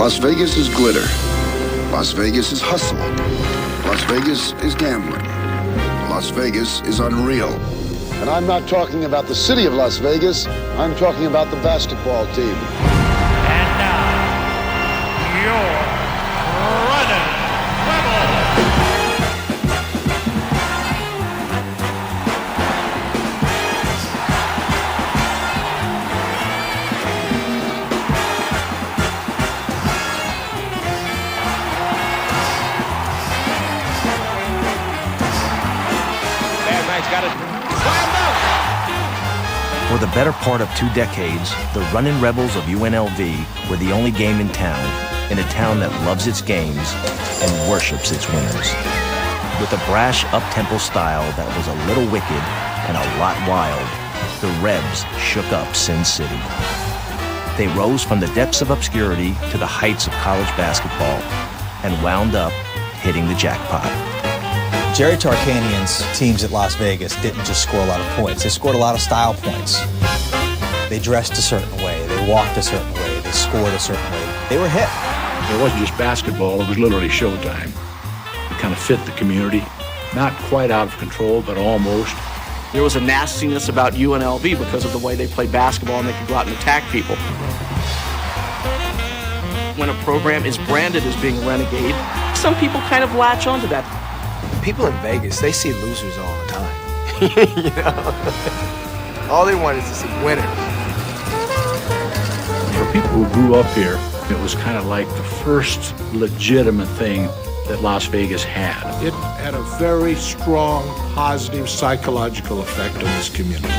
Las Vegas is glitter. Las Vegas is hustle. Las Vegas is gambling. Las Vegas is unreal. And I'm not talking about the city of Las Vegas. I'm talking about the basketball team. And now, your running rebel. Got it. For the better part of 2 decades, the Runnin' Rebels of UNLV were the only game in town, in a town that loves its games and worships its winners. With a brash, up-tempo style that was a little wicked and a lot wild, the Rebs shook up Sin City. They rose from the depths of obscurity to the heights of college basketball and wound up hitting the jackpot. Jerry Tarkanian's teams at Las Vegas didn't just score a lot of points. They scored a lot of style points. They dressed a certain way. They walked a certain way. They scored a certain way. They were hip. It wasn't just basketball. It was literally showtime. It kind of fit the community. Not quite out of control, but almost. There was a nastiness about UNLV because of the way they played basketball and they could go out and attack people. When a program is branded as being a renegade, some people kind of latch onto that. People in Vegas, they see losers all the time. You know? All they want is to see winners. For people who grew up here, it was kind of like the first legitimate thing that Las Vegas had. It had a very strong, positive psychological effect on this community.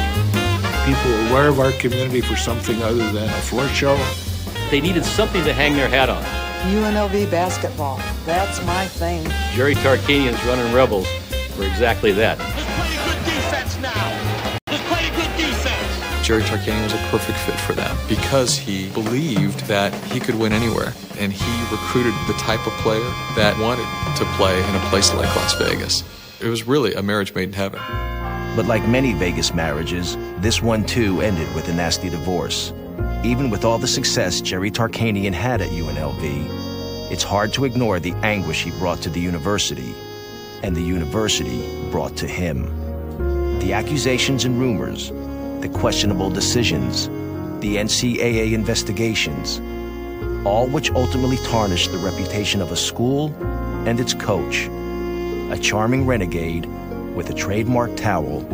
People were aware of our community for something other than a floor show. They needed something to hang their hat on. UNLV basketball. That's my thing. Jerry Tarkanian's Runnin' Rebels were exactly that. Let's play a good defense now. Let's play a good defense. Jerry Tarkanian was a perfect fit for them because he believed that he could win anywhere, and he recruited the type of player that wanted to play in a place like Las Vegas. It was really a marriage made in heaven. But like many Vegas marriages, this one too ended with a nasty divorce. Even with all the success Jerry Tarkanian had at UNLV, it's hard to ignore the anguish he brought to the university, and the university brought to him. The accusations and rumors, the questionable decisions, the NCAA investigations, all which ultimately tarnished the reputation of a school and its coach, a charming renegade with a trademark towel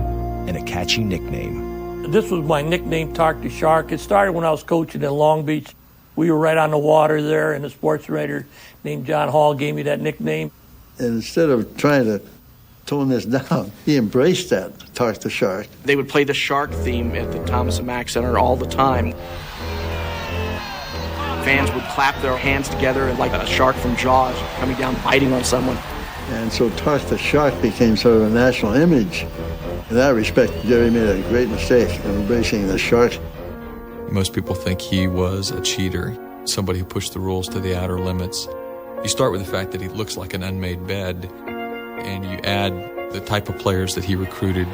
and a catchy nickname. This was my nickname, Tark the Shark. It started when I was coaching in Long Beach. We were right on the water there, and a sports writer named John Hall gave me that nickname. And instead of trying to tone this down, he embraced that, Tark the Shark. They would play the shark theme at the Thomas and Mack Center all the time. Fans would clap their hands together like a shark from Jaws coming down, biting on someone. And so Tark the Shark became sort of a national image. In that respect, Jerry made a great mistake in embracing the shark. Most people think he was a cheater, somebody who pushed the rules to the outer limits. You start with the fact that he looks like an unmade bed, and you add the type of players that he recruited,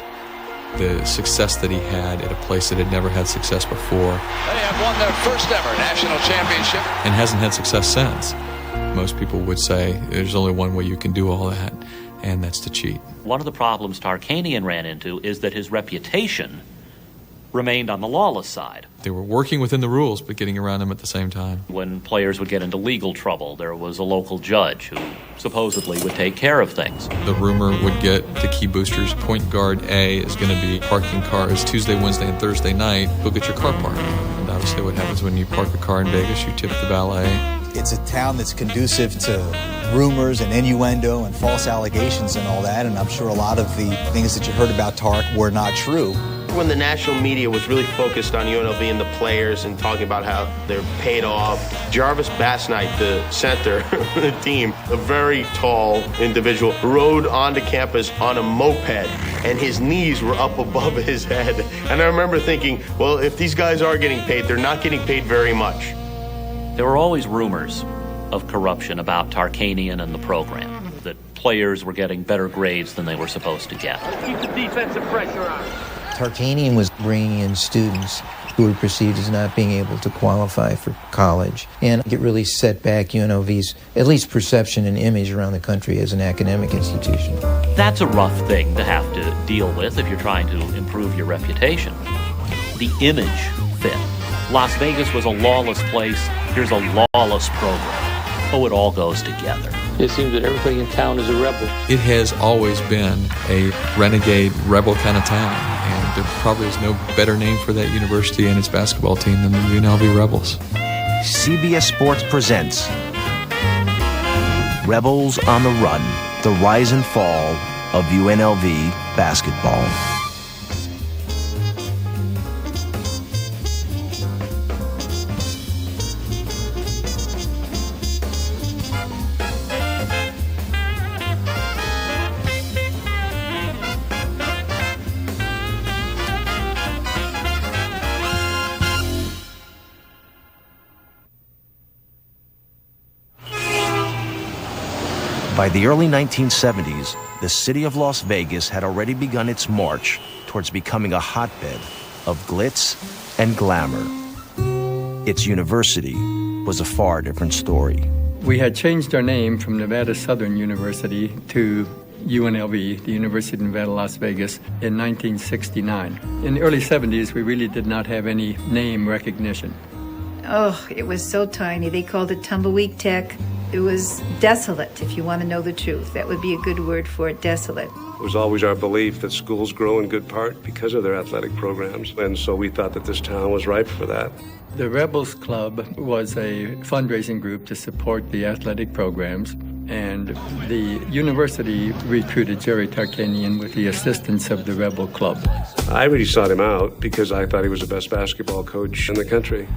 the success that he had at a place that had never had success before. They have won their first ever national championship. And hasn't had success since. Most people would say there's only one way you can do all that, and that's to cheat. One of the problems Tarkanian ran into is that his reputation remained on the lawless side. They were working within the rules, but getting around them at the same time. When players would get into legal trouble, there was a local judge who supposedly would take care of things. The rumor would get to key boosters, point guard A is going to be parking cars Tuesday, Wednesday, and Thursday night. Go get your car parked. And obviously what happens when you park a car in Vegas, you tip the valet. It's a town that's conducive to rumors and innuendo and false allegations and all that, and I'm sure a lot of the things that you heard about Tark were not true. When the national media was really focused on UNLV and the players and talking about how they're paid off, Jarvis Bassnight, the center of the team, a very tall individual, rode onto campus on a moped, and his knees were up above his head. And I remember thinking, well, if these guys are getting paid, they're not getting paid very much. There were always rumors of corruption about Tarkanian and the program, that players were getting better grades than they were supposed to get. Keep the defensive pressure on. Tarkanian was bringing in students who were perceived as not being able to qualify for college. And it really set back UNLV's, at least perception and image around the country as an academic institution. That's a rough thing to have to deal with if you're trying to improve your reputation. The image fit. Las Vegas was a lawless place. Here's a lawless program. Oh, it all goes together. It seems that everybody in town is a rebel. It has always been a renegade, rebel kind of town, and there probably is no better name for that university and its basketball team than the UNLV Rebels. CBS Sports presents Rebels on the Run, the rise and fall of UNLV basketball. By the early 1970s, the city of Las Vegas had already begun its march towards becoming a hotbed of glitz and glamour. Its university was a far different story. We had changed our name from Nevada Southern University to UNLV, the University of Nevada, Las Vegas, in 1969. In the early 70s, we really did not have any name recognition. Oh, it was so tiny. They called it Tumbleweed Tech. It was desolate, if you want to know the truth. That would be a good word for it, desolate. It was always our belief that schools grow in good part because of their athletic programs, and so we thought that this town was ripe for that. The Rebels Club was a fundraising group to support the athletic programs, and the university recruited Jerry Tarkanian with the assistance of the Rebel Club. I really sought him out because I thought he was the best basketball coach in the country.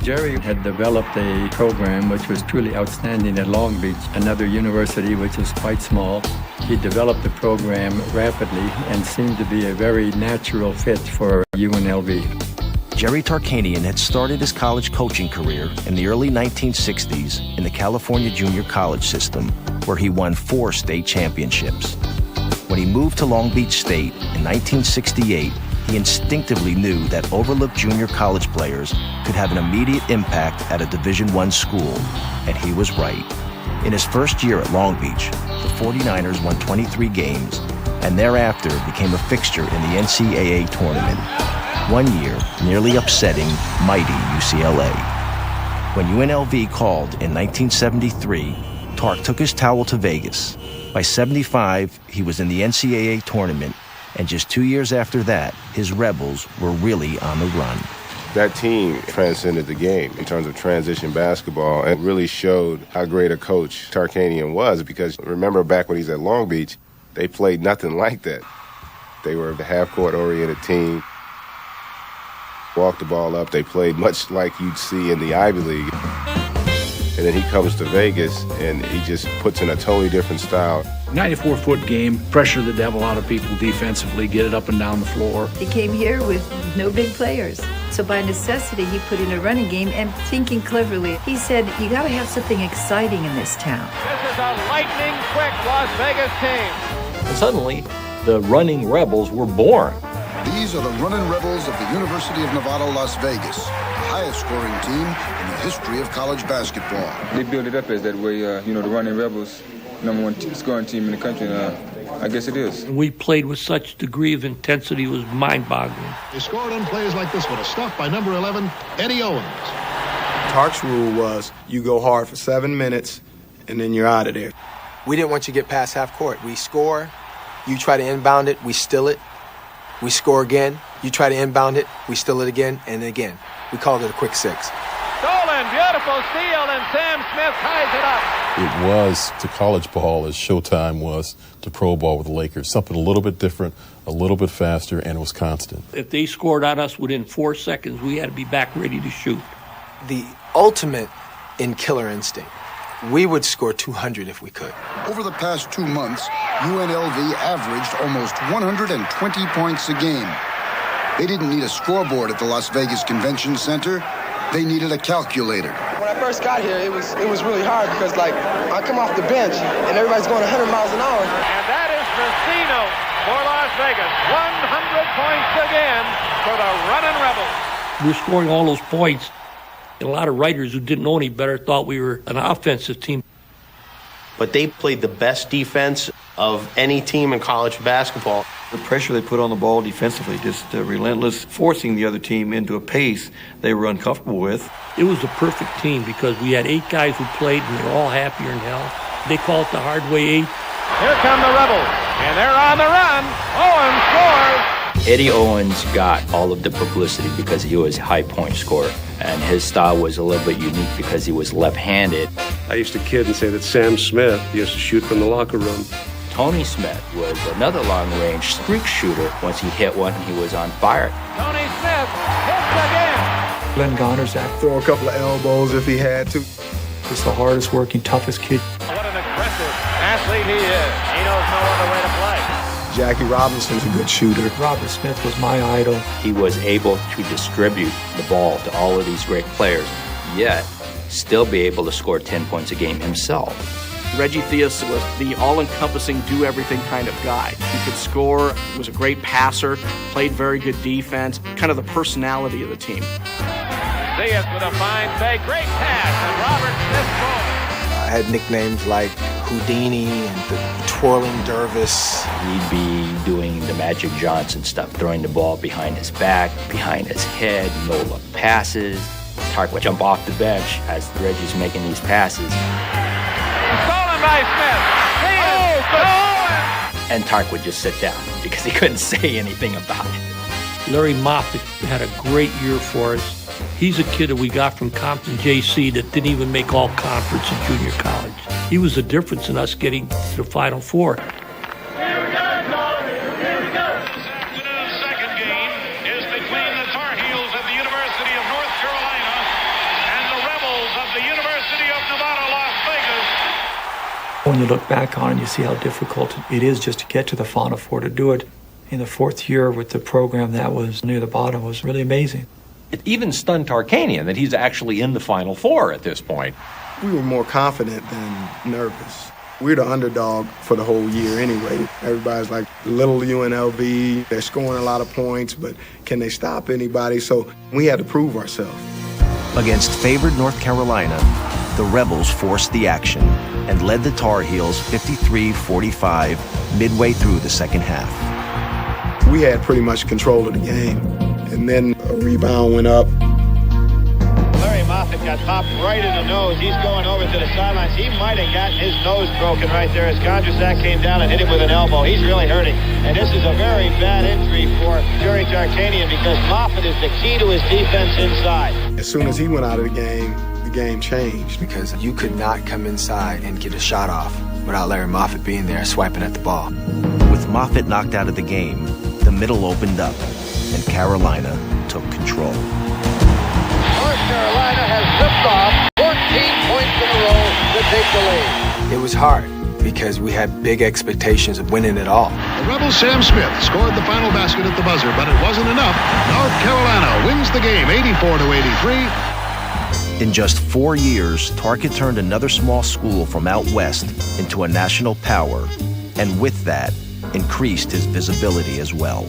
Jerry had developed a program which was truly outstanding at Long Beach, another university which is quite small. He developed the program rapidly and seemed to be a very natural fit for UNLV. Jerry Tarkanian had started his college coaching career in the early 1960s in the California junior college system, where he won 4 state championships. When he moved to Long Beach State in 1968, he instinctively knew that overlooked junior college players could have an immediate impact at a Division I school, and he was right. In his first year at Long Beach, the 49ers won 23 games and thereafter became a fixture in the NCAA tournament, one year nearly upsetting mighty UCLA. When UNLV called in 1973, Tark took his towel to Vegas. By 75, he was in the NCAA tournament, and just 2 years after that, his Rebels were really on the run. That team transcended the game in terms of transition basketball and really showed how great a coach Tarkanian was, because remember back when he's at Long Beach, they played nothing like that. They were the half-court oriented team, walked the ball up, they played much like you'd see in the Ivy League. And then he comes to Vegas and he just puts in a totally different style. 94-foot game, pressure the devil out of people defensively, get it up and down the floor. He came here with no big players. So by necessity, he put in a running game and thinking cleverly. He said, you got to have something exciting in this town. This is a lightning-quick Las Vegas team. And suddenly, the running Rebels were born. These are the running Rebels of the University of Nevada, Las Vegas, the highest scoring team in the history of college basketball. They build it up as that way, the running Rebels, #1 scoring team in the country, I guess it is. And we played with such degree of intensity, it was mind-boggling. They scored on plays like this one, a stuff by number 11, Eddie Owens. Tark's rule was you go hard for 7 minutes, and then you're out of there. We didn't want you to get past half court. We score, you try to inbound it, we steal it. We score again, you try to inbound it, we steal it again, and again. We called it a quick 6. Stolen, beautiful steal, and Sam Smith ties it up. It was to college ball as Showtime was to pro ball with the Lakers. Something a little bit different, a little bit faster, and it was constant. If they scored on us within 4 seconds, we had to be back ready to shoot. The ultimate in killer instinct. We would score 200 if we could. Over the past 2 months, UNLV averaged almost 120 points a game. They didn't need a scoreboard at the Las Vegas Convention Center. They needed a calculator. When I first got here, it was really hard because, I come off the bench and everybody's going 100 miles an hour. And that is Fresno for Las Vegas. 100 points again for the Runnin' Rebels. We're scoring all those points, and a lot of writers who didn't know any better thought we were an offensive team. But they played the best defense of any team in college basketball. The pressure they put on the ball defensively, just relentless, forcing the other team into a pace they were uncomfortable with. It was the perfect team because we had 8 guys who played, and they were all happier than hell. They call it the hard way 8. Here come the Rebels, and they're on the run. Owen scores. Eddie Owens got all of the publicity because he was a high point scorer, and his style was a little bit unique because he was left-handed. I used to kid and say that Sam Smith used to shoot from the locker room. Tony Smith was another long-range streak shooter. Once he hit one, he was on fire. Tony Smith hits again. Glenn Gonersack throw a couple of elbows if he had to. He's the hardest working, toughest kid. What an aggressive athlete he is. He knows no other way to play. Jackie Robinson's a good shooter. Robert Smith was my idol. He was able to distribute the ball to all of these great players, yet still be able to score 10 points a game himself. Reggie Thues was the all-encompassing, do-everything kind of guy. He could score, was a great passer, played very good defense, kind of the personality of the team. Thues with a fine fake, great pass, and Robert Smith scores. I had nicknames like Houdini and the Twirling Dervis. He'd be doing the Magic Johnson stuff, throwing the ball behind his back, behind his head, no-look passes. Tark would jump off the bench as Reggie's making these passes. By Smith. And Tark would just sit down because he couldn't say anything about it. Larry Moffitt had a great year for us. He's a kid that we got from Compton JC that didn't even make all conference in junior college. He was the difference in us getting to the Final Four. Here we go. This afternoon's second game is between the Tar Heels of the University of North Carolina and the Rebels of the University of Nevada, Las Vegas. When you look back on it, you see how difficult it is just to get to the Final Four. To do it in the 4th year with the program that was near the bottom was really amazing. It even stunned Tarkanian that he's actually in the Final Four at this point. We were more confident than nervous. We're the underdog for the whole year anyway. Everybody's like, little UNLV, they're scoring a lot of points, but can they stop anybody? So we had to prove ourselves. Against favored North Carolina, the Rebels forced the action and led the Tar Heels 53-45 midway through the second half. We had pretty much control of the game, and then a rebound went up. Larry Moffitt got popped right in the nose. He's going over to the sidelines. He might have gotten his nose broken right there as Gonersack came down and hit him with an elbow. He's really hurting. And this is a very bad injury for Jerry Tarkanian because Moffitt is the key to his defense inside. As soon as he went out of the game changed because you could not come inside and get a shot off without Larry Moffitt being there swiping at the ball. With Moffitt knocked out of the game, the middle opened up and Carolina took control. North Carolina has ripped off 14 points in a row to take the lead. It was hard because we had big expectations of winning it all. The Rebels' Sam Smith scored the final basket at the buzzer, but it wasn't enough. North Carolina wins the game 84-83. In just 4 years, Tark turned another small school from out west into a national power, and with that, increased his visibility as well.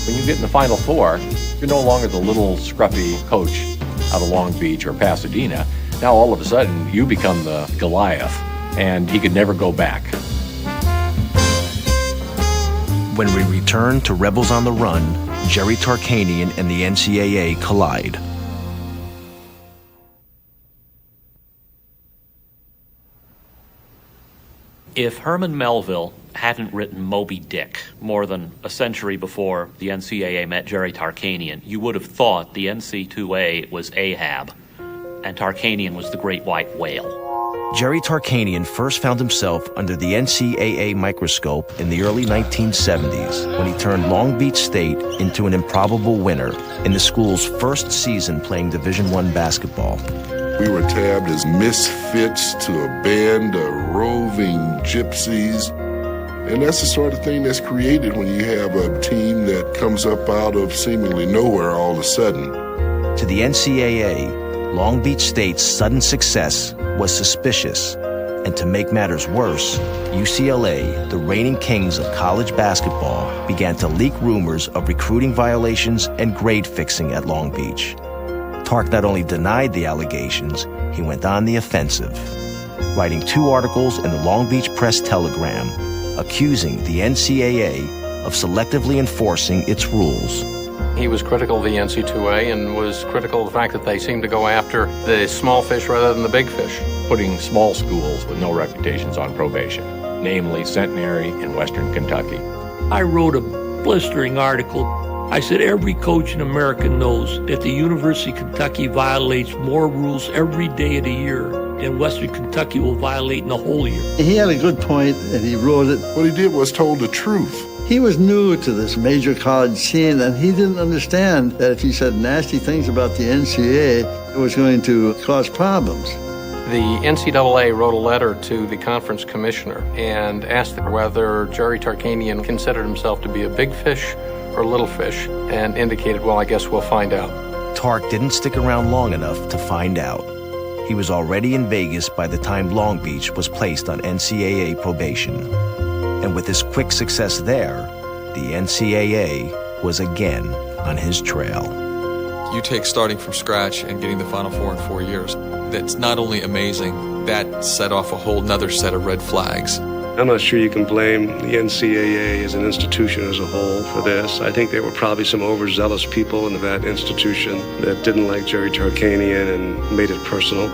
When you get in the Final Four, you're no longer the little scruffy coach out of Long Beach or Pasadena. Now all of a sudden, you become the Goliath, and he could never go back. When we return to Rebels on the Run, Jerry Tarkanian and the NCAA collide. If Herman Melville hadn't written Moby Dick more than a century before the NCAA met Jerry Tarkanian, you would have thought the NC2A was Ahab and Tarkanian was the great white whale. Jerry Tarkanian first found himself under the NCAA microscope in the early 1970s when he turned Long Beach State into an improbable winner in the school's first season playing Division I basketball. We were tabbed as misfits to a band of roving gypsies. And that's the sort of thing that's created when you have a team that comes up out of seemingly nowhere all of a sudden. To the NCAA, Long Beach State's sudden success was suspicious, and And to make matters worse, UCLA, the reigning kings of college basketball, began to leak rumors of recruiting violations and grade fixing at Long Beach. Tark not only denied the allegations, he went on the offensive, writing 2 articles in the Long Beach Press-Telegram accusing the NCAA of selectively enforcing its rules. He was critical of the NC2A and was critical of the fact that they seemed to go after the small fish rather than the big fish, putting small schools with no reputations on probation, namely Centenary in Western Kentucky. I wrote a blistering article. I said every coach in America knows that the University of Kentucky violates more rules every day of the year than Western Kentucky will violate in a whole year. He had a good point, and he wrote it. What he did was told the truth. He was new to this major college scene, and he didn't understand that if he said nasty things about the NCAA, it was going to cause problems. The NCAA wrote a letter to the conference commissioner and asked whether Jerry Tarkanian considered himself to be a big fish or a little fish, and indicated, well, I guess we'll find out. Tark didn't stick around long enough to find out. He was already in Vegas by the time Long Beach was placed on NCAA probation. And with his quick success there, the NCAA was again on his trail. You take starting from scratch and getting the Final Four in 4 years. That's not only amazing, that set off a whole nother set of red flags. I'm not sure you can blame the NCAA as an institution as a whole for this. I think there were probably some overzealous people in that institution that didn't like Jerry Tarkanian and made it personal.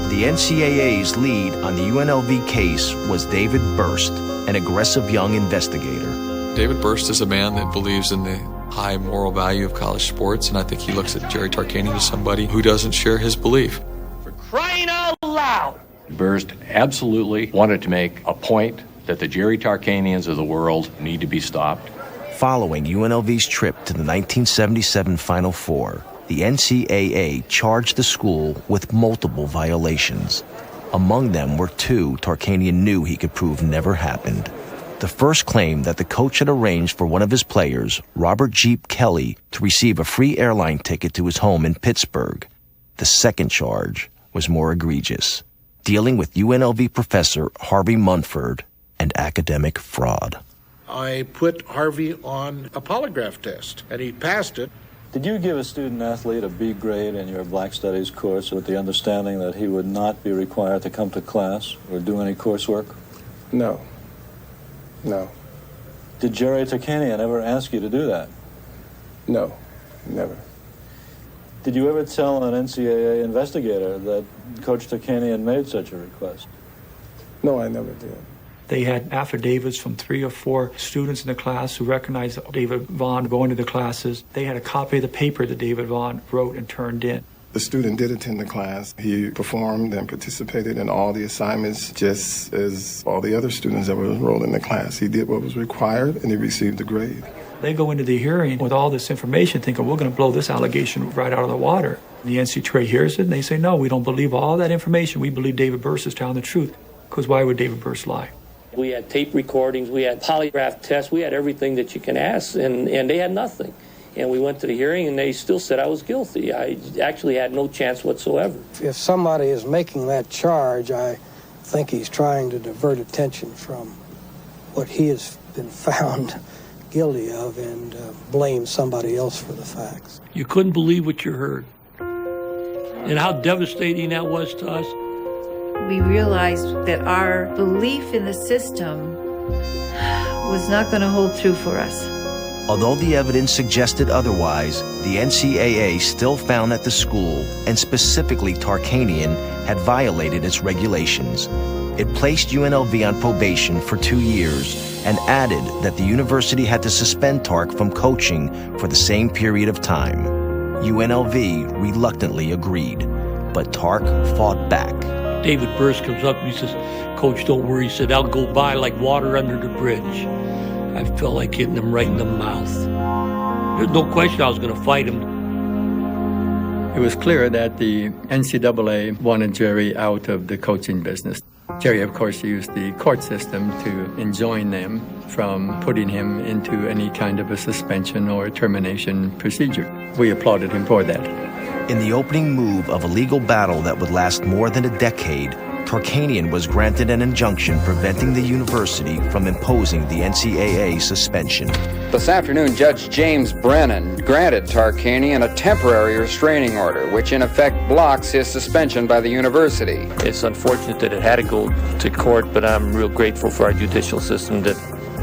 The NCAA's lead on the UNLV case was David Burst, an aggressive young investigator. David Burst is a man that believes in the high moral value of college sports, and I think he looks at Jerry Tarkanian as somebody who doesn't share his belief. For crying out loud! Burst absolutely wanted to make a point that the Jerry Tarkanians of the world need to be stopped. Following UNLV's trip to the 1977 Final Four, the NCAA charged the school with multiple violations. Among them were 2 Tarkanian knew he could prove never happened. The first claimed that the coach had arranged for one of his players, Robert Jeep Kelly, to receive a free airline ticket to his home in Pittsburgh. The second charge was more egregious, dealing with UNLV professor Harvey Munford and academic fraud. I put Harvey on a polygraph test, and he passed it. Did you give a student-athlete a B grade in your Black Studies course with the understanding that he would not be required to come to class or do any coursework? No. No. Did Jerry Tarkanian ever ask you to do that? No, never. Did you ever tell an NCAA investigator that Coach Tarkanian made such a request? No, I never did. They had affidavits from 3 or 4 students in the class who recognized David Vaughn going to the classes. They had a copy of the paper that David Vaughn wrote and turned in. The student did attend the class. He performed and participated in all the assignments just as all the other students that were enrolled in the class. He did what was required, and he received a grade. They go into the hearing with all this information thinking, we're going to blow this allegation right out of the water. The NCAA hears it, and they say, no, we don't believe all that information. We believe David Burst is telling the truth. Because why would David Burst lie? We had tape recordings, we had polygraph tests, we had everything that you can ask, and they had nothing. And we went to the hearing, and they still said I was guilty. I actually had no chance whatsoever. If somebody is making that charge, I think he's trying to divert attention from what he has been found guilty of and blame somebody else for the facts. You couldn't believe what you heard. And how devastating that was to us. We realized that our belief in the system was not going to hold true for us. Although the evidence suggested otherwise, the NCAA still found that the school, and specifically Tarkanian, had violated its regulations. It placed UNLV on probation for 2 years and added that the university had to suspend Tark from coaching for the same period of time. UNLV reluctantly agreed, but Tark fought back. David Burst comes up and he says, Coach, don't worry. He said, I'll go by like water under the bridge. I felt like hitting him right in the mouth. There's no question I was going to fight him. It was clear that the NCAA wanted Jerry out of the coaching business. Jerry, of course, used the court system to enjoin them from putting him into any kind of a suspension or termination procedure. We applauded him for that. In the opening move of a legal battle that would last more than a decade, Tarkanian was granted an injunction preventing the university from imposing the NCAA suspension. This afternoon, Judge James Brennan granted Tarkanian a temporary restraining order, which in effect blocks his suspension by the university. It's unfortunate that it had to go to court, but I'm real grateful for our judicial system that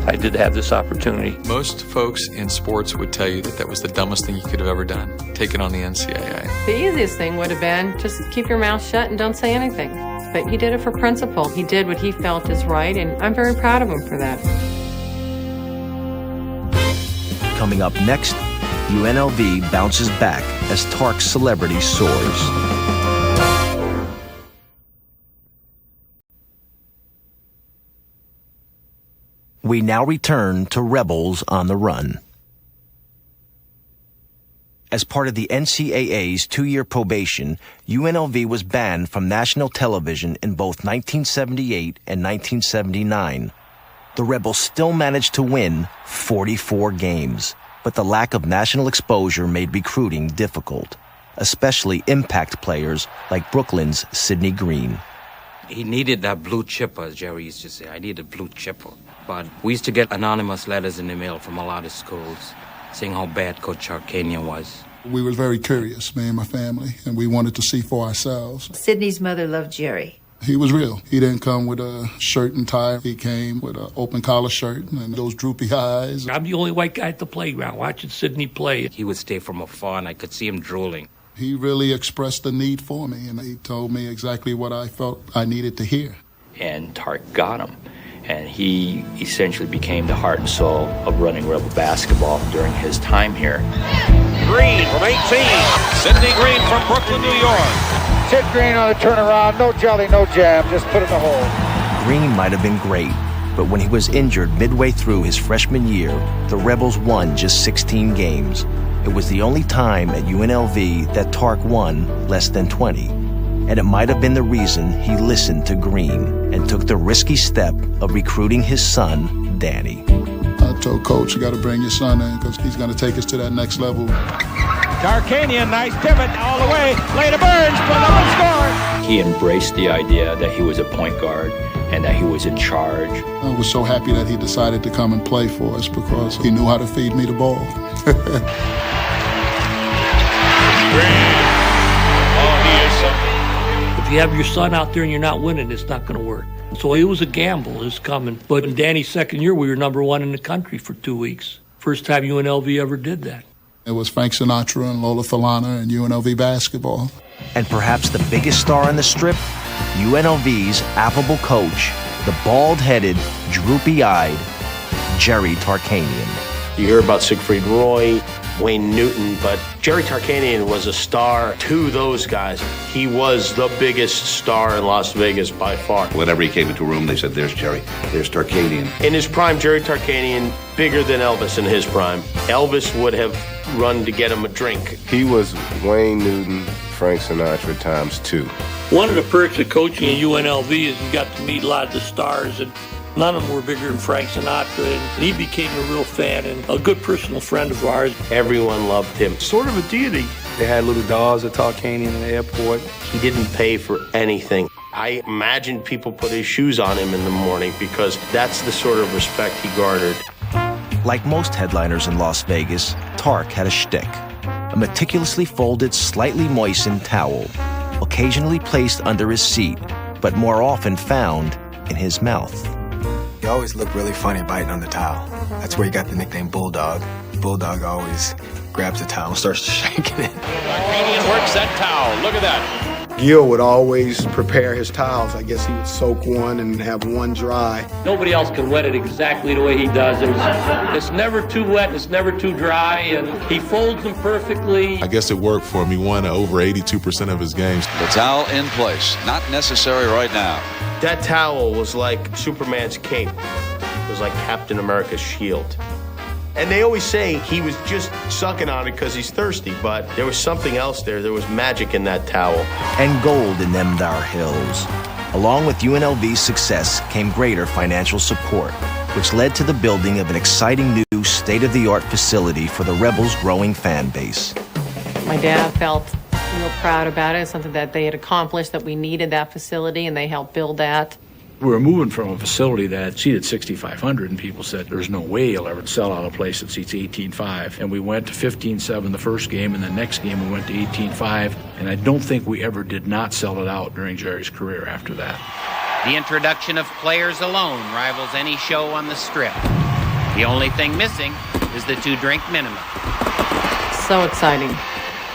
I did have this opportunity. Most folks in sports would tell you that that was the dumbest thing you could have ever done, taking on the NCAA. The easiest thing would have been just keep your mouth shut and don't say anything. But he did it for principle. He did what he felt is right, and I'm very proud of him for that. Coming up next, UNLV bounces back as Tark's celebrity soars. We now return to Rebels on the Run. As part of the NCAA's 2-year probation, UNLV was banned from national television in both 1978 and 1979. The Rebels still managed to win 44 games, but the lack of national exposure made recruiting difficult, especially impact players like Brooklyn's Sidney Green. He needed that blue chipper, as Jerry used to say. I need a blue chipper. But we used to get anonymous letters in the mail from a lot of schools saying how bad Coach Tarkanian was. We were very curious, me and my family, and we wanted to see for ourselves. Sidney's mother loved Jerry. He was real. He didn't come with a shirt and tie. He came with an open collar shirt and those droopy eyes. I'm the only white guy at the playground watching Sidney play. He would stay from afar, and I could see him drooling. He really expressed the need for me, and he told me exactly what I felt I needed to hear. And Tark got him. And he essentially became the heart and soul of running Rebel basketball during his time here. Green from 18. Sidney Green from Brooklyn, New York. Sid Green on the turnaround. No jelly, no jam. Just put it in the hole. Green might have been great, but when he was injured midway through his freshman year, the Rebels won just 16 games. It was the only time at UNLV that Tark won less than 20. And it might have been the reason he listened to Green and took the risky step of recruiting his son, Danny. I told Coach, you got to bring your son in because he's going to take us to that next level. Tarkanian, nice pivot all the way. Later Burns, put up and score. He embraced the idea that he was a point guard and that he was in charge. I was so happy that he decided to come and play for us because he knew how to feed me the ball. If you have your son out there and you're not winning, it's not going to work. So it was a gamble, his coming. But in Danny's second year, we were #1 in the country for 2 weeks. First time UNLV ever did that. It was Frank Sinatra and Lola Falana and UNLV basketball. And perhaps the biggest star on the strip, UNLV's affable coach, the bald-headed, droopy-eyed Jerry Tarkanian. You hear about Siegfried Roy, Wayne Newton, but Jerry Tarkanian was a star to those guys. He was the biggest star in Las Vegas by far. Whenever he came into a room, they said, there's Jerry, there's Tarkanian. In his prime, Jerry Tarkanian, bigger than Elvis in his prime. Elvis would have run to get him a drink. He was Wayne Newton, Frank Sinatra ×2. One of the perks of coaching at UNLV is you got to meet a lot of the stars, and none of them were bigger than Frank Sinatra, and he became a real fan and a good personal friend of ours. Everyone loved him. Sort of a deity. They had little dolls at Tarkanian in the airport. He didn't pay for anything. I imagine people put his shoes on him in the morning because that's the sort of respect he garnered. Like most headliners in Las Vegas, Tark had a shtick. A meticulously folded, slightly moistened towel, occasionally placed under his seat, but more often found in his mouth. He always looked really funny biting on the towel. That's where he got the nickname Bulldog. Bulldog always grabs the towel and starts shaking it. Tarkanian works that towel. Look at that. Gil would always prepare his towels. I guess he would soak one and have one dry. Nobody else can wet it exactly the way he does. It's never too wet and it's never too dry, and he folds them perfectly. I guess it worked for him. He won over 82% of his games. The towel in place. Not necessary right now. That towel was like Superman's cape. It was like Captain America's shield. And they always say he was just sucking on it because he's thirsty, but there was something else there. There was magic in that towel. And gold in them dar hills. Along with UNLV's success came greater financial support, which led to the building of an exciting new state-of-the-art facility for the Rebels' growing fan base. My dad felt real proud about it. It's something that they had accomplished, that we needed that facility, and they helped build that. We were moving from a facility that seated 6,500, and people said, there's no way you'll ever sell out a place that seats 18,500. And we went to 15,700 the first game, and the next game we went to 18,500. And I don't think we ever did not sell it out during Jerry's career after that. The introduction of players alone rivals any show on the Strip. The only thing missing is the 2-drink minimum. So exciting.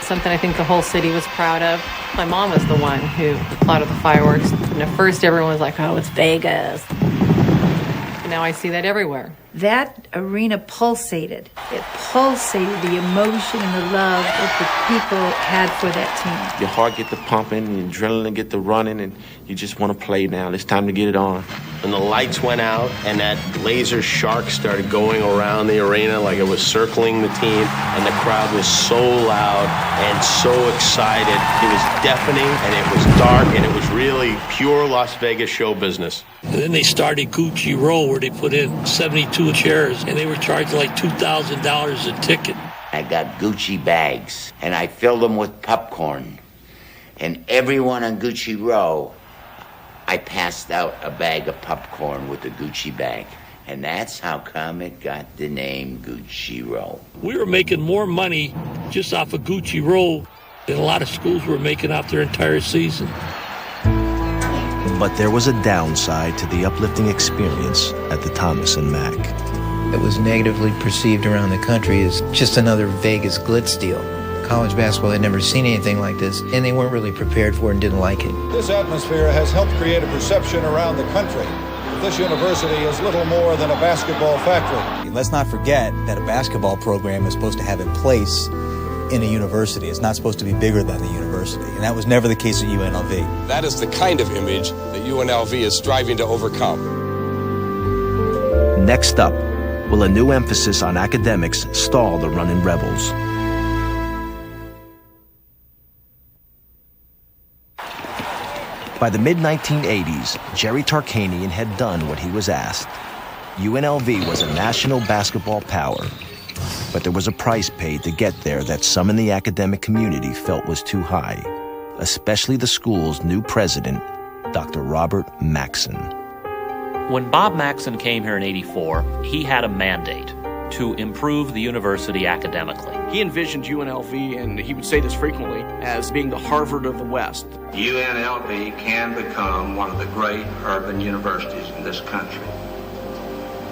Something I think the whole city was proud of. My mom was the one who applauded the fireworks. And at first everyone was like, oh, it's Vegas. And now I see that everywhere. That arena pulsated. It pulsated, the emotion and the love that the people had for that team. Your heart get to pumping, your adrenaline get to running, and you just want to play now. It's time to get it on. When the lights went out and that laser shark started going around the arena like it was circling the team, and the crowd was so loud and so excited. It was deafening, and it was dark, and it was really pure Las Vegas show business. And then they started Gucci Row, where they put in 72 chairs, and they were charging like $2,000 a ticket. I got Gucci bags, and I filled them with popcorn. And everyone on Gucci Row, I passed out a bag of popcorn with a Gucci bag. And that's how come it got the name Gucci Row. We were making more money just off of Gucci Row than a lot of schools were making off their entire season. But there was a downside to the uplifting experience at the Thomas and Mack. It was negatively perceived around the country as just another Vegas glitz deal. College basketball had never seen anything like this, and they weren't really prepared for it and didn't like it. This atmosphere has helped create a perception around the country that this university is little more than a basketball factory. Let's not forget that a basketball program is supposed to have a place in a university. It's not supposed to be bigger than the university, and that was never the case at UNLV. That is the kind of image that UNLV is striving to overcome. Next up, will a new emphasis on academics stall the running Rebels? By the mid-1980s, Jerry Tarkanian had done what he was asked. UNLV was a national basketball power, but there was a price paid to get there that some in the academic community felt was too high, especially the school's new president, Dr. Robert Maxson. When Bob Maxson came here in '84, he had a mandate to improve the university academically. He envisioned UNLV, and he would say this frequently, as being the Harvard of the West. UNLV can become one of the great urban universities in this country.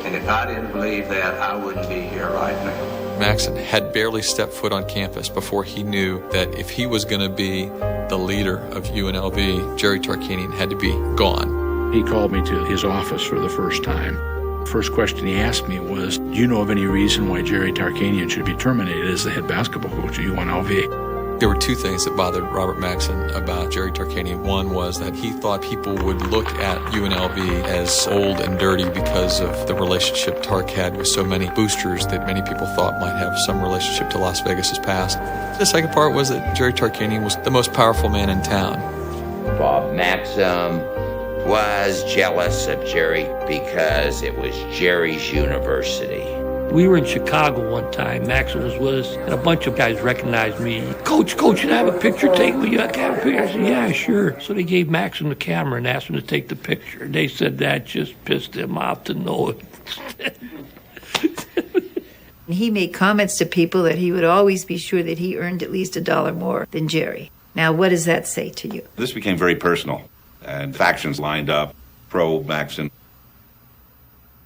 And if I didn't believe that, I wouldn't be here right now. Maxson had barely stepped foot on campus before he knew that if he was going to be the leader of UNLV, Jerry Tarkanian had to be gone. He called me to his office for the first time. First question he asked me was, do you know of any reason why Jerry Tarkanian should be terminated as the head basketball coach at UNLV? There were two things that bothered Robert Maxson about Jerry Tarkanian. One was that he thought people would look at UNLV as old and dirty because of the relationship Tark had with so many boosters that many people thought might have some relationship to Las Vegas's past. The second part was that Jerry Tarkanian was the most powerful man in town. Bob Maxson was jealous of Jerry because it was Jerry's university. We were in Chicago one time. Maxson was with us, and a bunch of guys recognized me. Coach, can I have a picture taken with you? I can have a picture. I said, yeah, sure. So they gave Maxson the camera and asked him to take the picture. They said that just pissed him off to no extent. He made comments to people that he would always be sure that he earned at least $1 more than Jerry. Now, what does that say to you? This became very personal, and factions lined up, pro-Maxson,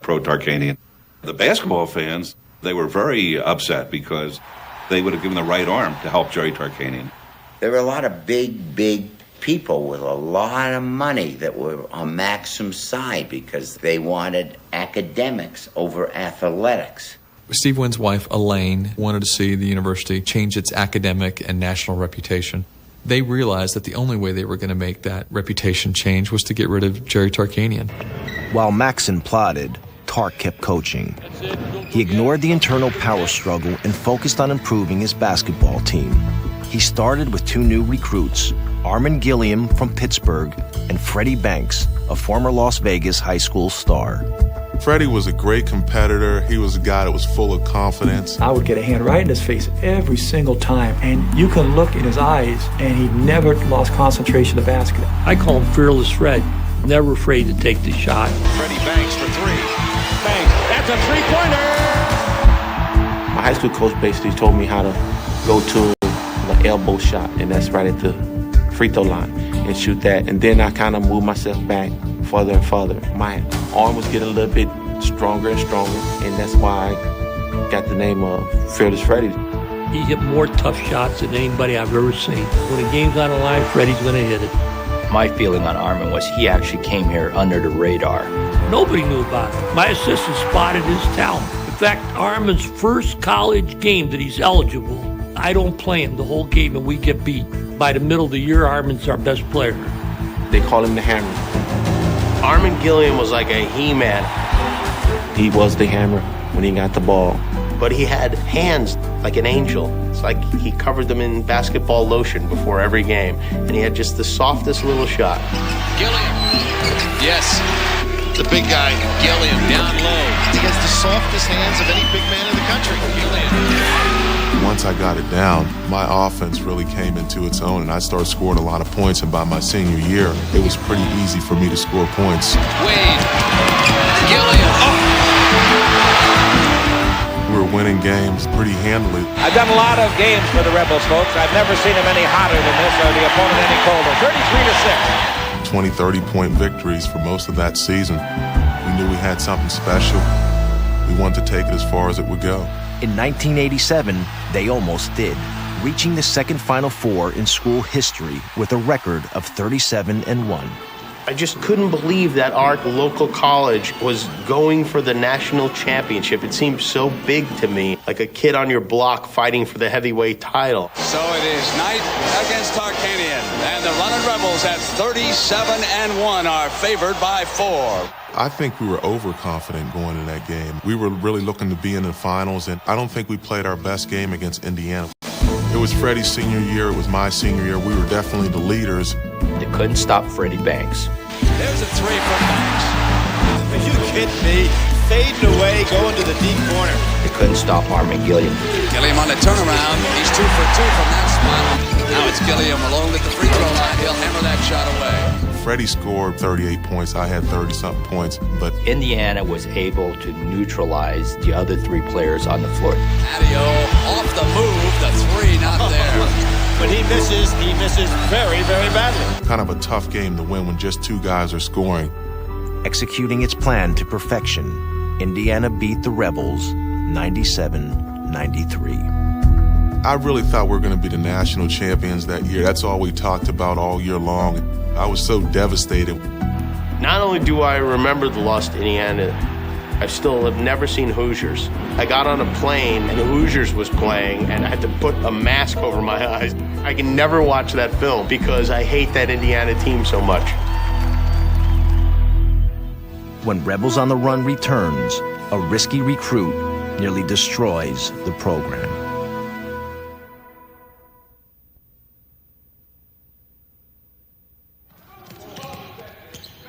pro-Tarkanian. The basketball fans, they were very upset because they would have given the right arm to help Jerry Tarkanian. There were a lot of big people with a lot of money that were on Maxson's side because they wanted academics over athletics. Steve Wynn's wife, Elaine, wanted to see the university change its academic and national reputation. They realized that the only way they were going to make that reputation change was to get rid of Jerry Tarkanian. While Maxson plotted, Tark kept coaching. He ignored the internal power struggle and focused on improving his basketball team. He started with 2 new recruits, Armin Gilliam from Pittsburgh and Freddie Banks, a former Las Vegas high school star. Freddie was a great competitor. He was a guy that was full of confidence. I would get a hand right in his face every single time, and you can look in his eyes, and he never lost concentration of the basket. I call him Fearless Fred, never afraid to take the shot. Freddie banks for three. Banks, that's a three-pointer! My high school coach basically told me how to go to the elbow shot, and that's right at the free throw line, and shoot that. And then I kind of moved myself back further and further. My arm was getting a little bit stronger and stronger, and that's why I got the name of Fearless Freddie. He hit more tough shots than anybody I've ever seen. When the game's on the line, Freddie's going to hit it. My feeling on Armin was he actually came here under the radar. Nobody knew about it. My assistant spotted his talent. In fact, Armin's first college game that he's eligible, I don't play him the whole game and we get beat. By the middle of the year, Armin's our best player. They call him the Hammer. Armin Gilliam was like a He-Man. He was the Hammer when he got the ball. But he had hands like an angel. It's like he covered them in basketball lotion before every game. And he had just the softest little shot. Gilliam. Yes. The big guy, Gilliam, down low. He has the softest hands of any big man in the country. Gilliam. Once I got it down, my offense really came into its own, and I started scoring a lot of points. And by my senior year, it was pretty easy for me to score points. Wade. Gilliam. Oh. We were winning games pretty handily. I've done a lot of games for the Rebels, folks. I've never seen them any hotter than this or the opponent any colder. 33-6. 20, 30-point victories for most of that season. We knew we had something special. We wanted to take it as far as it would go. In 1987, they almost did, reaching the second Final Four in school history with a record of 37-1. I just couldn't believe that our local college was going for the national championship. It seemed so big to me, like a kid on your block fighting for the heavyweight title. So it is Knight against Tarkanian, and the Runnin' Rebels at 37-1 are favored by 4. I think we were overconfident going in that game. We were really looking to be in the finals, and I don't think we played our best game against Indiana. It was Freddie's senior year. It was my senior year. We were definitely the leaders. They couldn't stop Freddie Banks. There's a three from Banks. Are you kidding me? Fading away, going to the deep corner. They couldn't stop Armin Gilliam. Gilliam on the turnaround. He's 2 for 2 from that spot. Now it's Gilliam alone at the free throw line. He'll hammer that shot away. Freddie scored 38 points. I had 30-something points. But Indiana was able to neutralize the other 3 players on the floor. Adio off the move. The 3 not there. When he misses very, very badly. Kind of a tough game to win when just 2 guys are scoring. Executing its plan to perfection, Indiana beat the Rebels 97-93. I really thought we were going to be the national champions that year. That's all we talked about all year long. I was so devastated. Not only do I remember the loss to Indiana, I still have never seen Hoosiers. I got on a plane and Hoosiers was playing and I had to put a mask over my eyes. I can never watch that film because I hate that Indiana team so much. When Rebels on the Run returns, a risky recruit nearly destroys the program.